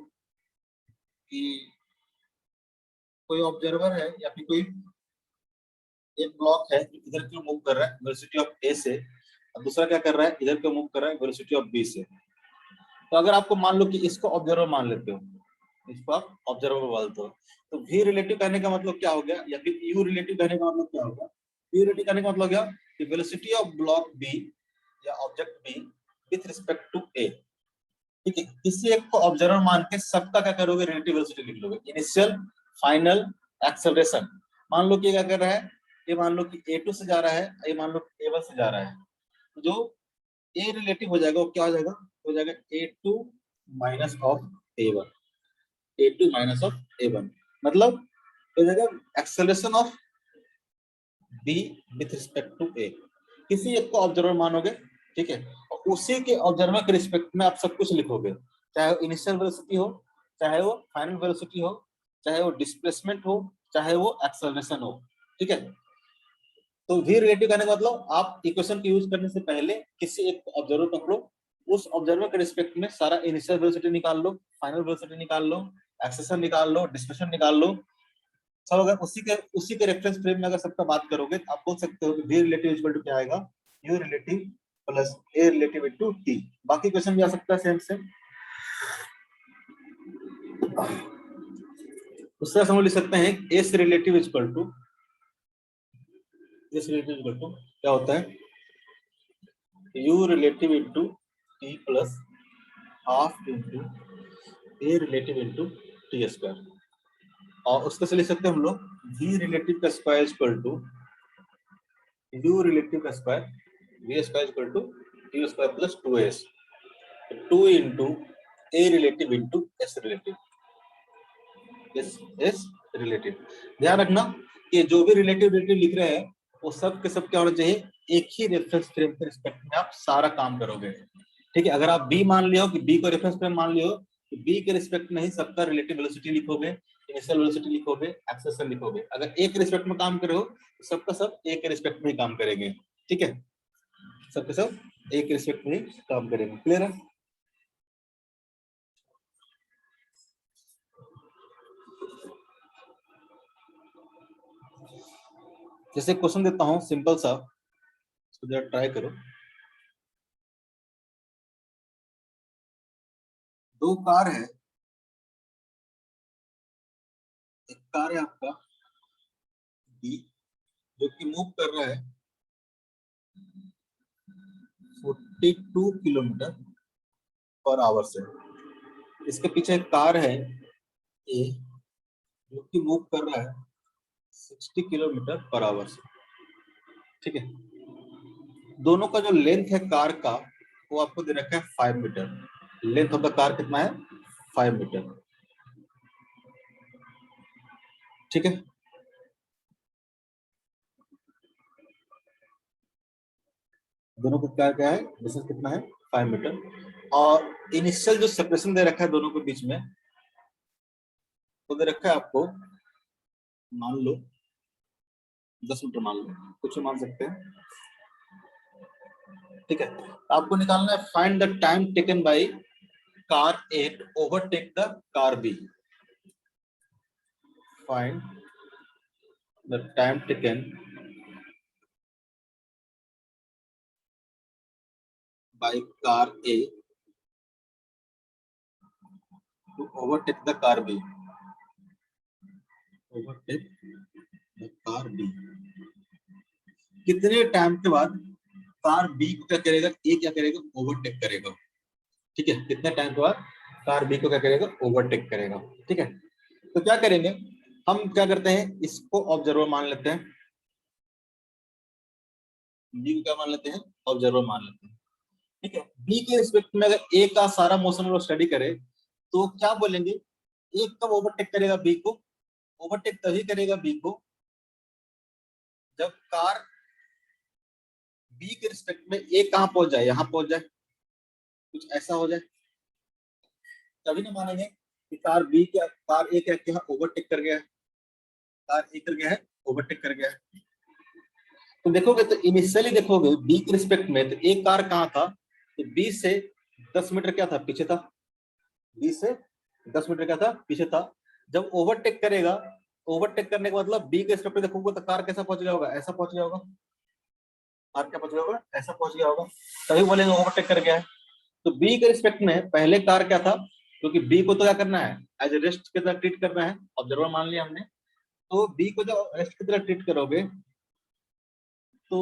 कि कोई ऑब्जर्वर है या फिर कोई एक ब्लॉक है इधर क्यों मूव कर रहा है वेलोसिटी ऑफ a से, और दूसरा क्या कर रहा है इधर क्यों मूव कर रहा है वेलोसिटी ऑफ b से। तो अगर आपको मान लो कि इसको ऑब्जर्वर मान लेते हो, इसको आप ऑब्जर्वर बोलते हो, तो v रिलेटिव कहने का मतलब क्या हो गया, या फिर u रिलेटिव कहने का मतलब क्या होगा। v रिलेटिव कहने का मतलब क्या कि वेलोसिटी ऑफ ब्लॉक b या object b with respect to a। ठीक है, किसी एक को ऑब्जर्वर मान के सबका क्या करोगे रिलेटिव वेलोसिटी लिख लोगे, इनिशियल, फाइनल, एक्सेलरेशन। मान लो कि क्या कर रहा है, ये मान लो कि a2 से जा रहा है, ये मान लो कि a1 से जा रहा है, तो जो a रिलेटिव हो जाएगा वो क्या हो जाएगा a2 minus of a1, a2 minus of a1, मतलब हो जाएगा acceleration of b with respect to a। किसी एक को ऑब्जर्वर मानोगे, ठीक है, और उसी के ऑब्जर्वर के रिस्पेक्ट में आप सब कुछ लिखोगे, चाहे वो इनिशियल वेलोसिटी हो, चाहे वो फाइनल वेलोसिटी हो, चाहे वो डिस्प्लेसमेंट हो, चाहे वो एक्सेलरेशन हो। ठीक है, तो v रिलेटिव कहने का मतलब आप इक्वेशन को यूज करने से पहले किसी एक ऑब्जर्वर पकड़ो, उस ऑब्जर्वर के रिस्पेक्ट में सारा इनिशियल वेलोसिटी निकाल लो, फाइनल वेलोसिटी निकाल लो, एक्सेलरेशन निकाल लो, डिस्प्लेसमेंट निकाल लो। सब अगर उसी के रेफरेंस फ्रेम में अगर सबका बात करोगे तो आप बोल सकते हो कि v रिलेटिव इक्वल टू क्या आएगा, u relative plus a relative into t। बाकी क्वेश्चन भी आ सकता है सेम से। उससे हम लिख सकते हैं s रिलेटिव इक्वल टू क्या होता है, u relative into t plus half into a relative into t square. और उसको से लिख सकते हैं हम लोग v रिलेटिव का square equal to u relative का square, v square equal to t square plus 2s, 2 into a relative into s relative, s relative. ध्यान रखना कि जो भी रिलेटिव लिख रहे हैं वो सब के सब क्या होना चाहिए, एक ही रेफरेंस फ्रेम के रिस्पेक्ट में आप सारा काम करोगे। ठीक है, अगर आप b मान लियो कि b को रेफरेंस फ्रेम मान लियो तो b के रिस्पेक्ट में ही सबका रिलेटिव वेलोसिटी लिखोगे, इनिशियल वेलोसिटी लिखोगे, एक्सेलरेशन लिखोगे। अगर एक के रिस्पेक्ट में काम कर रहे हो तो सबका सब एक के रिस्पेक्ट में ही काम करेंगे। ठीक है, सबके सब एक के रिस्पेक्ट में ही काम करेंगे। क्लियर है? जैसे क्वेश्चन देता हूं सिंपल सा, इसको जरा ट्राई करो। दो कार है, एक कार है आपका B जो कि मूव कर रहा है 42 किलोमीटर पर आवर से। इसके पीछे एक कार है A जो कि मूव कर रहा है 60 किलोमीटर पर आवर से। ठीक है, दोनों का जो लेंथ है कार का वो आपको दे रखा है 5 metre. Length of the car कितना है, 5 मीटर। ठीक है, दोनों को क्या क्या है, डिस्टेंस कितना है, 5 मीटर। और इनिशियल जो सेपरेशन दे रखा है दोनों के बीच में वो दे रखा है आपको, मान लो 10 मीटर, मान लो कुछ मान सकते हैं। ठीक है, आपको निकालना है find the time taken by car A to overtake the car B। Find the time taken by car A to overtake the car B। Overtake the car B। कितने टाइम के बाद कार B को क्या करेगा, A क्या करेगा, overtake करेगा। ठीक है, कितने टाइम के बाद कार B को क्या करेगा, ओवरटेक करेगा। ठीक है, तो क्या करेंगे हम, क्या करते हैं इसको ऑब्जर्वर मान लेते हैं, B को क्या मान लेते हैं, ऑब्जर्वर मान लेते हैं। ठीक है, B के रिस्पेक्ट में अगर A का सारा मोशन वो स्टडी करे तो क्या बोलेंगे, A कब ओवरटेक करेगा B को, ओवरटेक तभी करेगा B को जब कार B के रिस्पेक्ट में A कहां पहुंच जाए, यहां पहुंच जाए, कुछ ऐसा हो जाए, तभी ना मानेंगे कि कार A क्या यहाँ ओवरटेक कर गया। कार ए कर गया है, ओवरटेक कर गया है। तो देखोगे तो इनिशियली देखोगे बी के रिस्पेक्ट में, तो एक कार कहाँ था, तो बी से 10 मीटर क्या था, पीछे था। बी से 10 मीटर क्या था, पीछे था। जब ओवरटेक करेगा, ओवरटेक करने का मतलब बी के रिस्पेक्ट में देखोगे तो कार कैसा पहुंच गया होगा, ऐसा पहुंच गया होगा। कार क्या पहुंच गया होगा, ऐसा पहुंच गया होगा, तभी बोलेंगे ओवरटेक कर गया है। तो बी के रिस्पेक्ट में पहले कार क्या था, क्योंकि बी को तो क्या करना है, एज ए रेस्ट की तरह ट्रीट करना है, ऑब्जर्वर मान लिया हमने। तो बी को जब रेस्ट की तरह ट्रीट करोगे, तो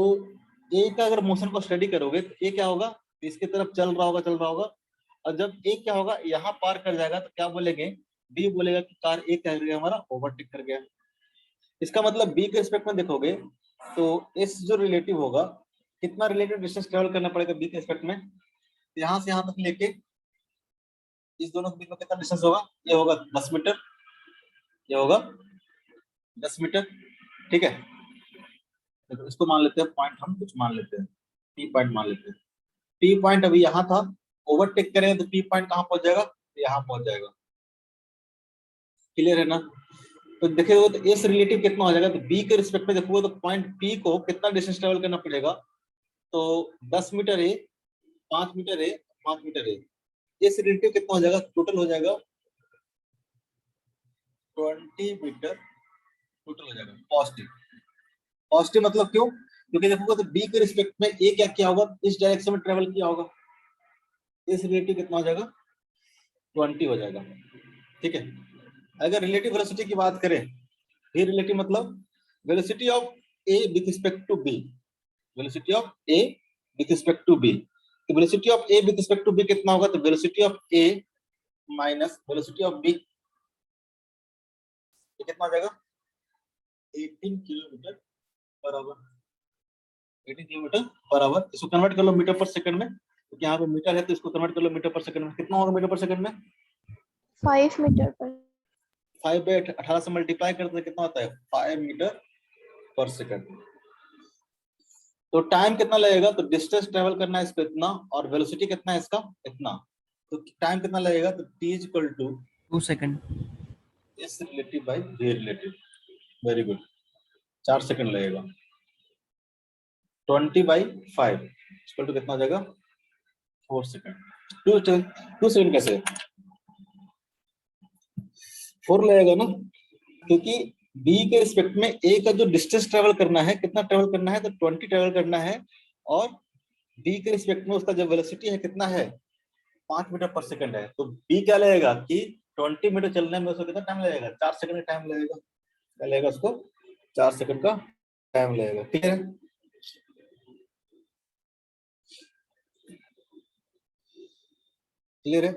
ए का अगर मोशन को स्टडी करोगे तो ए क्या होगा, इसकी तरफ चल रहा होगा, चल रहा होगा। और जब ए क्या होगा, यहाँ पार कर जाएगा, तो क्या बोलेंगे, बी बोलेगा कि कार ए क्या कर गया, हमारा ओवरटेक कर गया। इसका मतलब बी के रिस्पेक्ट में देखोगे तो एस जो रिलेटिव होगा, कितना रिलेटिव डिस्टेंस ट्रेवल करना पड़ेगा बी के रिस्पेक्ट में, यहाँ से यहाँ तक लेके इस दोनों के बीच में कितना डिस्टेंस होगा, ये होगा 10 मीटर, ये होगा 10 मीटर। ठीक है, तो इसको मान लेते हैं पॉइंट, हम कुछ मान लेते हैं, टी पॉइंट मान लेते हैं। टी पॉइंट अभी यहाँ था, ओवरटेक करेंगे तो टी पॉइंट कहाँ पहुंच जाएगा, यहाँ पहुंच जाएगा। क्लियर है ना। तो देखिए तो एस रिलेटिव कितना हो जाएगा, तो बी के रिस्पेक्ट में देखोगे तो पॉइंट पी को कितना डिस्टेंस ट्रेवल करना पड़ेगा, तो 10 मीटर है, 5 मीटर है, 5 मीटर है। एस रिलेटिव कितना हो जाएगा, टोटल हो जाएगा 20 मीटर टोटल हो जाएगा। पॉजिटिव, पॉजिटिव मतलब क्यों, क्योंकि देखोगे तो बी के रिस्पेक्ट में ए क्या किया होगा, इस डायरेक्शन में ट्रेवल किया होगा। इस रिलेटिव कितना हो जाएगा, 20 हो जाएगा। ठीक है, अगर रिलेटिव वेलोसिटी की बात करें, ये रिलेटिव मतलब velocity of A with respect to B, velocity of A with respect to B. तो velocity of A with respect to B कितना होगा, तो velocity of A minus velocity of B, ये कितना हो जाएगा, 18 kilometre per hour. 18 kilometre per hour. इसको convert कर लो मीटर पर सेकंड में, क्योंकि यहाँ पे मीटर है तो इसको कन्वर्ट कर लो मीटर पर सेकंड में। कितना होगा मीटर पर सेकंड में, 5 मीटर पर 5 बाय 18 से मल्टीप्लाई करते हैं कितना होता है, 5 मीटर पर सेकंड। तो टाइम कितना लगेगा, तो डिस्टेंस ट्रेवल करना है इसको इतना, और वेलोसिटी कितना है इसका, इतना। तो टाइम कितना लगेगा, तो t is equal to 2 second. S relative by v relative. Very good, 4 second लगेगा। 20/5 इक्वल टू कितना हो जाएगा, 4 सेकंड। 2 सेकंड कैसे, 4 लगेगा ना, क्योंकि बी के रिस्पेक्ट में ए का जो डिस्टेंस ट्रेवल करना है, कितना ट्रेवल करना है, तो 20 ट्रेवल करना है। और बी के रिस्पेक्ट में उसका जो वेलोसिटी है कितना है, 5 मीटर पर सेकंड है। तो बी क्या लगेगा कि 20 मीटर चलने में उसको कितना टाइम लगेगा, 4 सेकंड का टाइम लगेगा। क्या लगेगा उसको, 4 सेकंड का टाइम लगेगा। ठीक है, क्लियर है।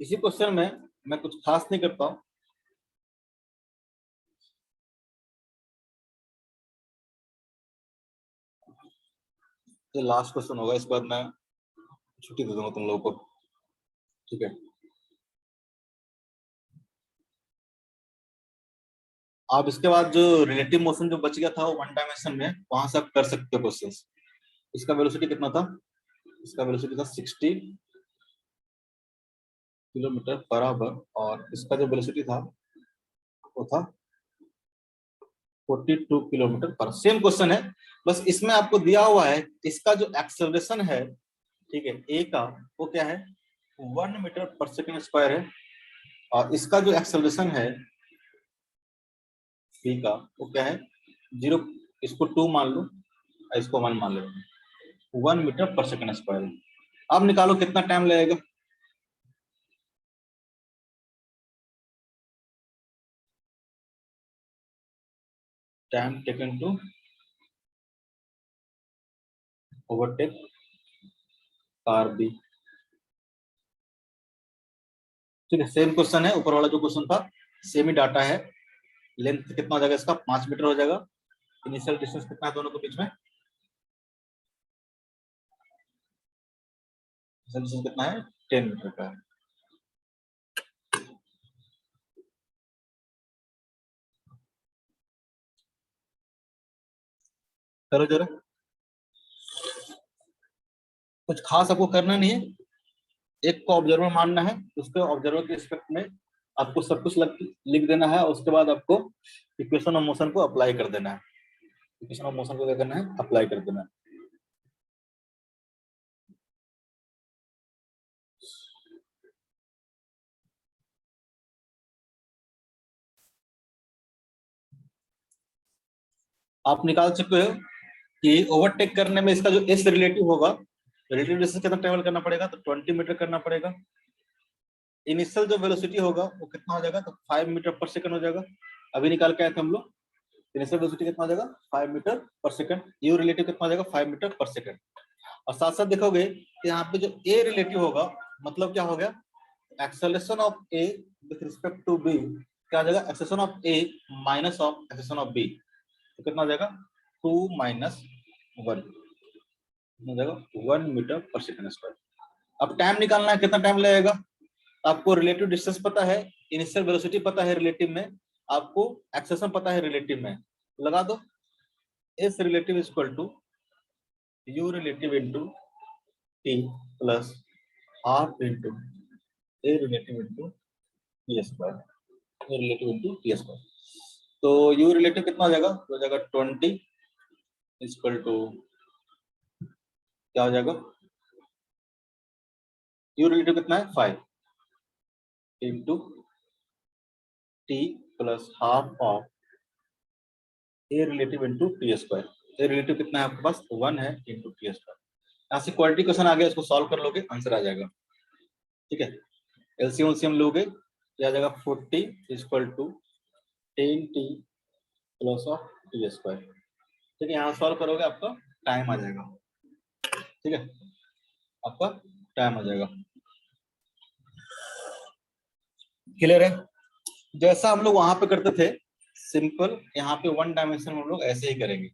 इसी क्वेश्चन में मैं कुछ खास नहीं करता हूं, ये लास्ट क्वेश्चन होगा, इस बार मैं छुट्टी दे दूंगा तुम लोगों को। ठीक है, आप इसके बाद जो रिलेटिव मोशन जो बच गया था वो वन डायमेंशन में, वहां से आप कर सकते हो क्वेश्चन। इसका वेलोसिटी कितना था, इसका वेलोसिटी था 60 किलोमीटर पर आवर, और इसका जो वेलोसिटी था वो था 42 किलोमीटर पर। सेम क्वेश्चन है, बस इसमें आपको दिया हुआ है इसका जो एक्सेलरेशन है, ठीक है, ए का वो क्या है, 1 मीटर पर सेकंड स्क्वायर है, और इसका जो एक्सेलरेशन है बी का वो क्या है, 0, इसको 2 मान लो, इसको 1 मान लेते हैं, 1 मीटर पर सेकंड स्क्वायर है। अब निकालो कितना टाइम लगेगा, time taken to overtake car B. ठीक है, सेम क्वेश्चन है, ऊपर वाला जो क्वेश्चन था सेम ही डाटा है। लेंथ कितना हो जाएगा इसका, 5 मीटर हो जाएगा। इनिशियल डिस्टेंस कितना है दोनों के बीच में, इनिशियल डिस्टेंस कितना है, 10 मीटर का है। करो जरा, कुछ खास आपको करना नहीं है, एक को ऑब्जर्वर मानना है, उसके ऑब्जर्वर के रिस्पेक्ट में आपको सब कुछ लिख देना है, उसके बाद आपको इक्वेशन ऑफ मोशन को अप्लाई कर देना है। इक्वेशन ऑफ मोशन को क्या करना है, अप्लाई कर देना है। आप निकाल चुके हो कि ओवरटेक करने में इसका जो एस रिलेटिव होगा, रिलेटिव डिस्टेंस कितना ट्रेवल करना पड़ेगा, तो 20 मीटर करना पड़ेगा। इनिशियल जो वेलोसिटी होगा वो कितना हो जाएगा, तो 5 मीटर पर सेकंड हो जाएगा। अभी निकाल के आए थे हम लोग, इनिशियल वेलोसिटी कितना हो जाएगा, 5 metre per second. You relative कितना हो जाएगा, 5 मीटर पर सेकंड। और साथ साथ देखोगे कि यहाँ पे जो ए रिलेटिव होगा, मतलब क्या हो गया, acceleration of A with respect to B क्या हो जाएगा, acceleration of A minus of acceleration of B, तो कितना हो जाएगा 2 माइनस 1 हो जाएगा 1 मीटर पर सेकंड स्क्वायर। अब टाइम निकालना है, कितना टाइम लगेगा, आपको रिलेटिव डिस्टेंस पता है, इनिशियल वेलोसिटी पता है रिलेटिव में, आपको एक्सेलरेशन पता है रिलेटिव में, लगा दो S relative is equal to u relative into t plus half into a relative into t square, a relative into t square. तो यू रिलेटिव कितना हो जाएगा, हो जाएगा 20 इक्वल टू क्या हो जाएगा, यू रिलेटिव कितना है 5 into T plus half of A relative into T square. A relative कितना है आपके पास, 1 है इंटू टी स्क्वायर। यहाँ से क्वालिटी क्वेश्चन आ गया, इसको सॉल्व कर लोगे आंसर आ जाएगा। ठीक है, एलसीएम एलसीएम लोगे, आ जाएगा 40 equal to 10t plus of t square. ठीक है, यहाँ सॉल्व करोगे आपका टाइम आ जाएगा। ठीक है, आपका टाइम आ जाएगा। क्लियर है, जैसा हम लोग वहां पे करते थे सिंपल, यहाँ पे 1 डायमेंशन हम लोग ऐसे ही करेंगे।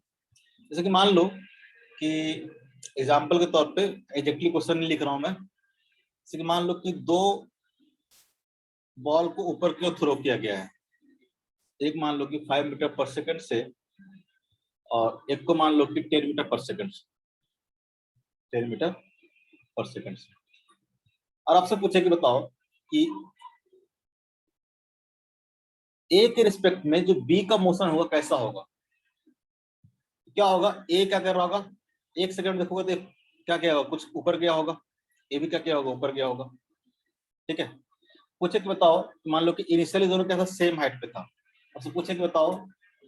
जैसे कि मान लो कि एग्जाम्पल के तौर पे, एग्जैक्टली क्वेश्चन नहीं लिख रहा हूं मैं, जैसे कि मान लो कि 2 बॉल को ऊपर की ओर थ्रो किया गया है, एक मान लो कि 5 मीटर पर सेकंड से, और एक को मान लो कि 10 मीटर पर सेकंड से, 10 मीटर पर सेकंड से। और आपसे पूछे कि बताओ कि ए के रिस्पेक्ट में जो बी का मोशन होगा कैसा होगा, क्या होगा, ए क्या कर रहा होगा, 1 सेकंड देखोगे तो क्या क्या होगा, कुछ ऊपर गया होगा, ए भी क्या क्या होगा, ऊपर गया होगा। ठीक है, पूछे कि बताओ, मान लो कि इनिशियली दोनों क्या था, सेम हाइट पे था। आपसे पूछे कि बताओ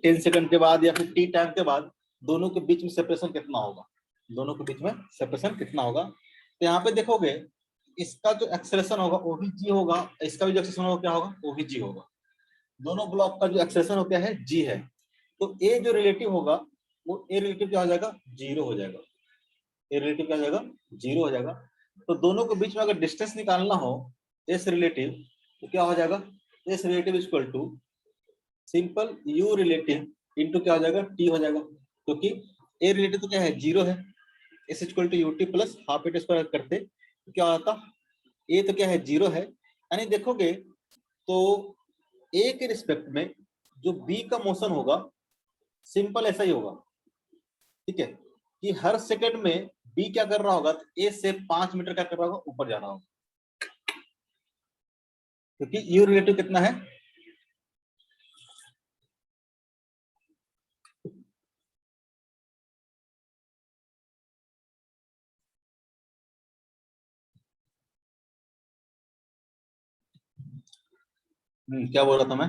10 सेकंड के बाद या फिर टी टाइम के बाद दोनों के बीच में सेपरेशन कितना होगा, दोनों के बीच में सेपरेशन कितना होगा। तो यहाँ पे देखोगे इसका जो एक्सेलरेशन होगा वो भी जी होगा, इसका भी जो एक्सेलरेशन होगा क्या होगा, वो भी जी होगा। दोनों ब्लॉक का जो एक्सेलरेशन होता है जी है, तो ए जो रिलेटिव होगा वो ए रिलेटिव क्या हो जाएगा, 0 हो जाएगा। ए रिलेटिव क्या हो जाएगा, 0 हो जाएगा। तो दोनों के बीच में अगर डिस्टेंस निकालना हो एस रिलेटिव, तो क्या हो जाएगा, s relative equal to simple u relative into क्या हो जाएगा, टी हो जाएगा, क्योंकि ए रिलेटिव तो क्या है, 0 है। S equal to u t plus half a square करते तो क्या होता, ए तो क्या है, 0 है। यानी देखोगे तो ए के रिस्पेक्ट में जो बी का मोशन होगा सिंपल ऐसा ही होगा। ठीक है, कि हर सेकंड में बी क्या कर रहा होगा, ए से 5 मीटर क्या कर रहा होगा, ऊपर जा रहा होगा, क्योंकि यू रिलेटिव कितना है, क्या बोल रहा था मैं,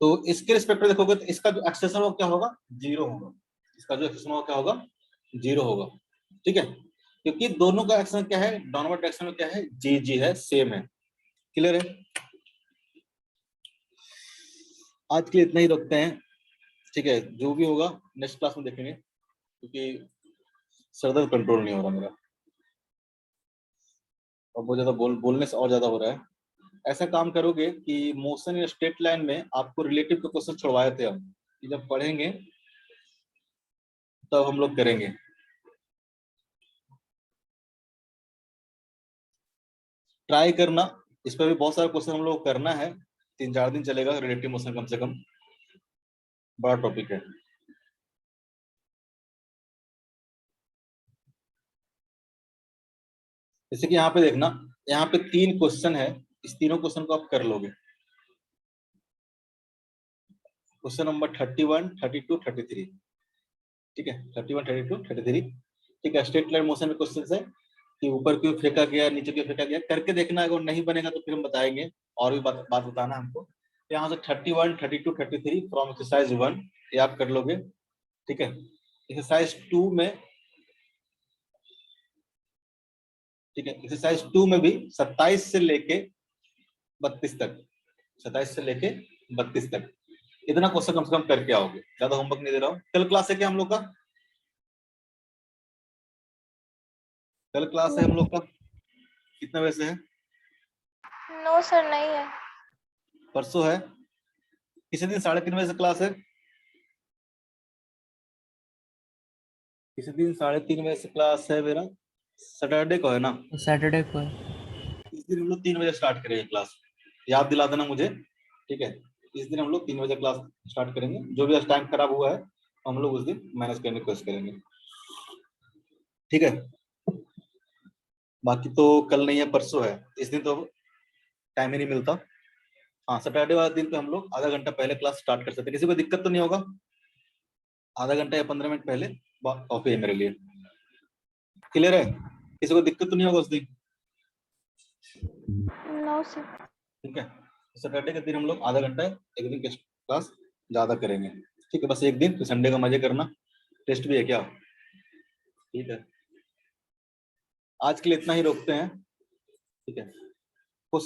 तो इसके रिस्पेक्ट में देखोगे तो इसका जो एक्सेशन होगा क्या होगा, 0 होगा। इसका जो एक्सेशन होगा क्या होगा, 0 होगा। ठीक है, क्योंकि दोनों का एक्शन क्या है, डाउनवर्ड डायरेक्शन में क्या है, जी जी है, सेम है। क्लियर है, आज के लिए इतना ही रखते हैं। ठीक है, जो भी होगा नेक्स्ट क्लास में देखेंगे, क्योंकि सरदर्द कंट्रोल नहीं हो रहा मेरा, और बहुत ज्यादा बोलने से और ज्यादा हो रहा है। ऐसा काम करोगे कि मोशन इन स्ट्रेट लाइन में आपको रिलेटिव के क्वेश्चन छुड़वाए थे हम, कि जब पढ़ेंगे तब हम लोग करेंगे। ट्राई करना, इस पर भी बहुत सारे क्वेश्चन हम लोग करना है, 3-4 दिन चलेगा रिलेटिव मोशन, कम से कम बड़ा टॉपिक है। जैसे कि यहाँ पे देखना, यहाँ पे 3 क्वेश्चन है इस तीनों क्वेश्चन को आप कर लोगे। क्वेश्चन नंबर 31, 32, 33, ठीक है, 31, 32, 33, ठीक है। स्ट्रेट लाइन मोशन में क्वेश्चन है कि ऊपर क्यों फेंका गया, नीचे क्यों फेंका गया, करके देखना। अगर नहीं बनेगा तो फिर हम बताएंगे, और भी बात बताना हमको। यहाँ से 31, 32, 33 फ्रॉम एक्सरसाइज 1 ये आप कर लोगे, ठीक है। एक्सरसाइज 2 में, ठीक है, एक्सरसाइज 2 में भी 27 से लेके 32 तक, 27 से लेके 32 तक इतना क्वेश्चन कम से कम करके आओगे। ज्यादा होमवर्क नहीं दे रहा हूँ। कल क्लास है क्या हम लोग का? कल क्लास है हम लोग का कितने बजे से है? नो सर, नहीं है। परसों है। किसी दिन 3:30 बजे से क्लास है? किसी दिन 3:30 बजे से क्लास है मेरा। सैटरडे को है ना? सैटरडे को है। इस दिन हम लोग 3 बजे स्टार्ट करेंगे क्लास, याद दिला देना मुझे, ठीक है। इस दिन हम लोग 3 बजे क्लास स्टार्ट करेंगे। जो भी आज टाइम खराब हुआ है हम लोग उस दिन मैनेज करने की कोशिश करेंगे, ठीक है। बाकी तो कल नहीं है, परसों है। इस दिन तो टाइम ही नहीं मिलता। हाँ, सैटरडे वाले दिन पे हम लोग आधा घंटा पहले क्लास स्टार्ट कर सकते हैं। किसी को दिक्कत तो नहीं होगा? आधा घंटा या 15 मिनट पहले काफी है मेरे लिए। क्लियर है? किसी को दिक्कत तो नहीं होगा उस दिन? No sir. ठीक है, सैटरडे के दिन हम लोग आधा घंटा एक दिन की क्लास ज्यादा करेंगे, ठीक है। बस एक दिन, तो संडे का मजे करना। टेस्ट भी है क्या? ठीक है, आज के लिए इतना ही रोकते हैं, ठीक है।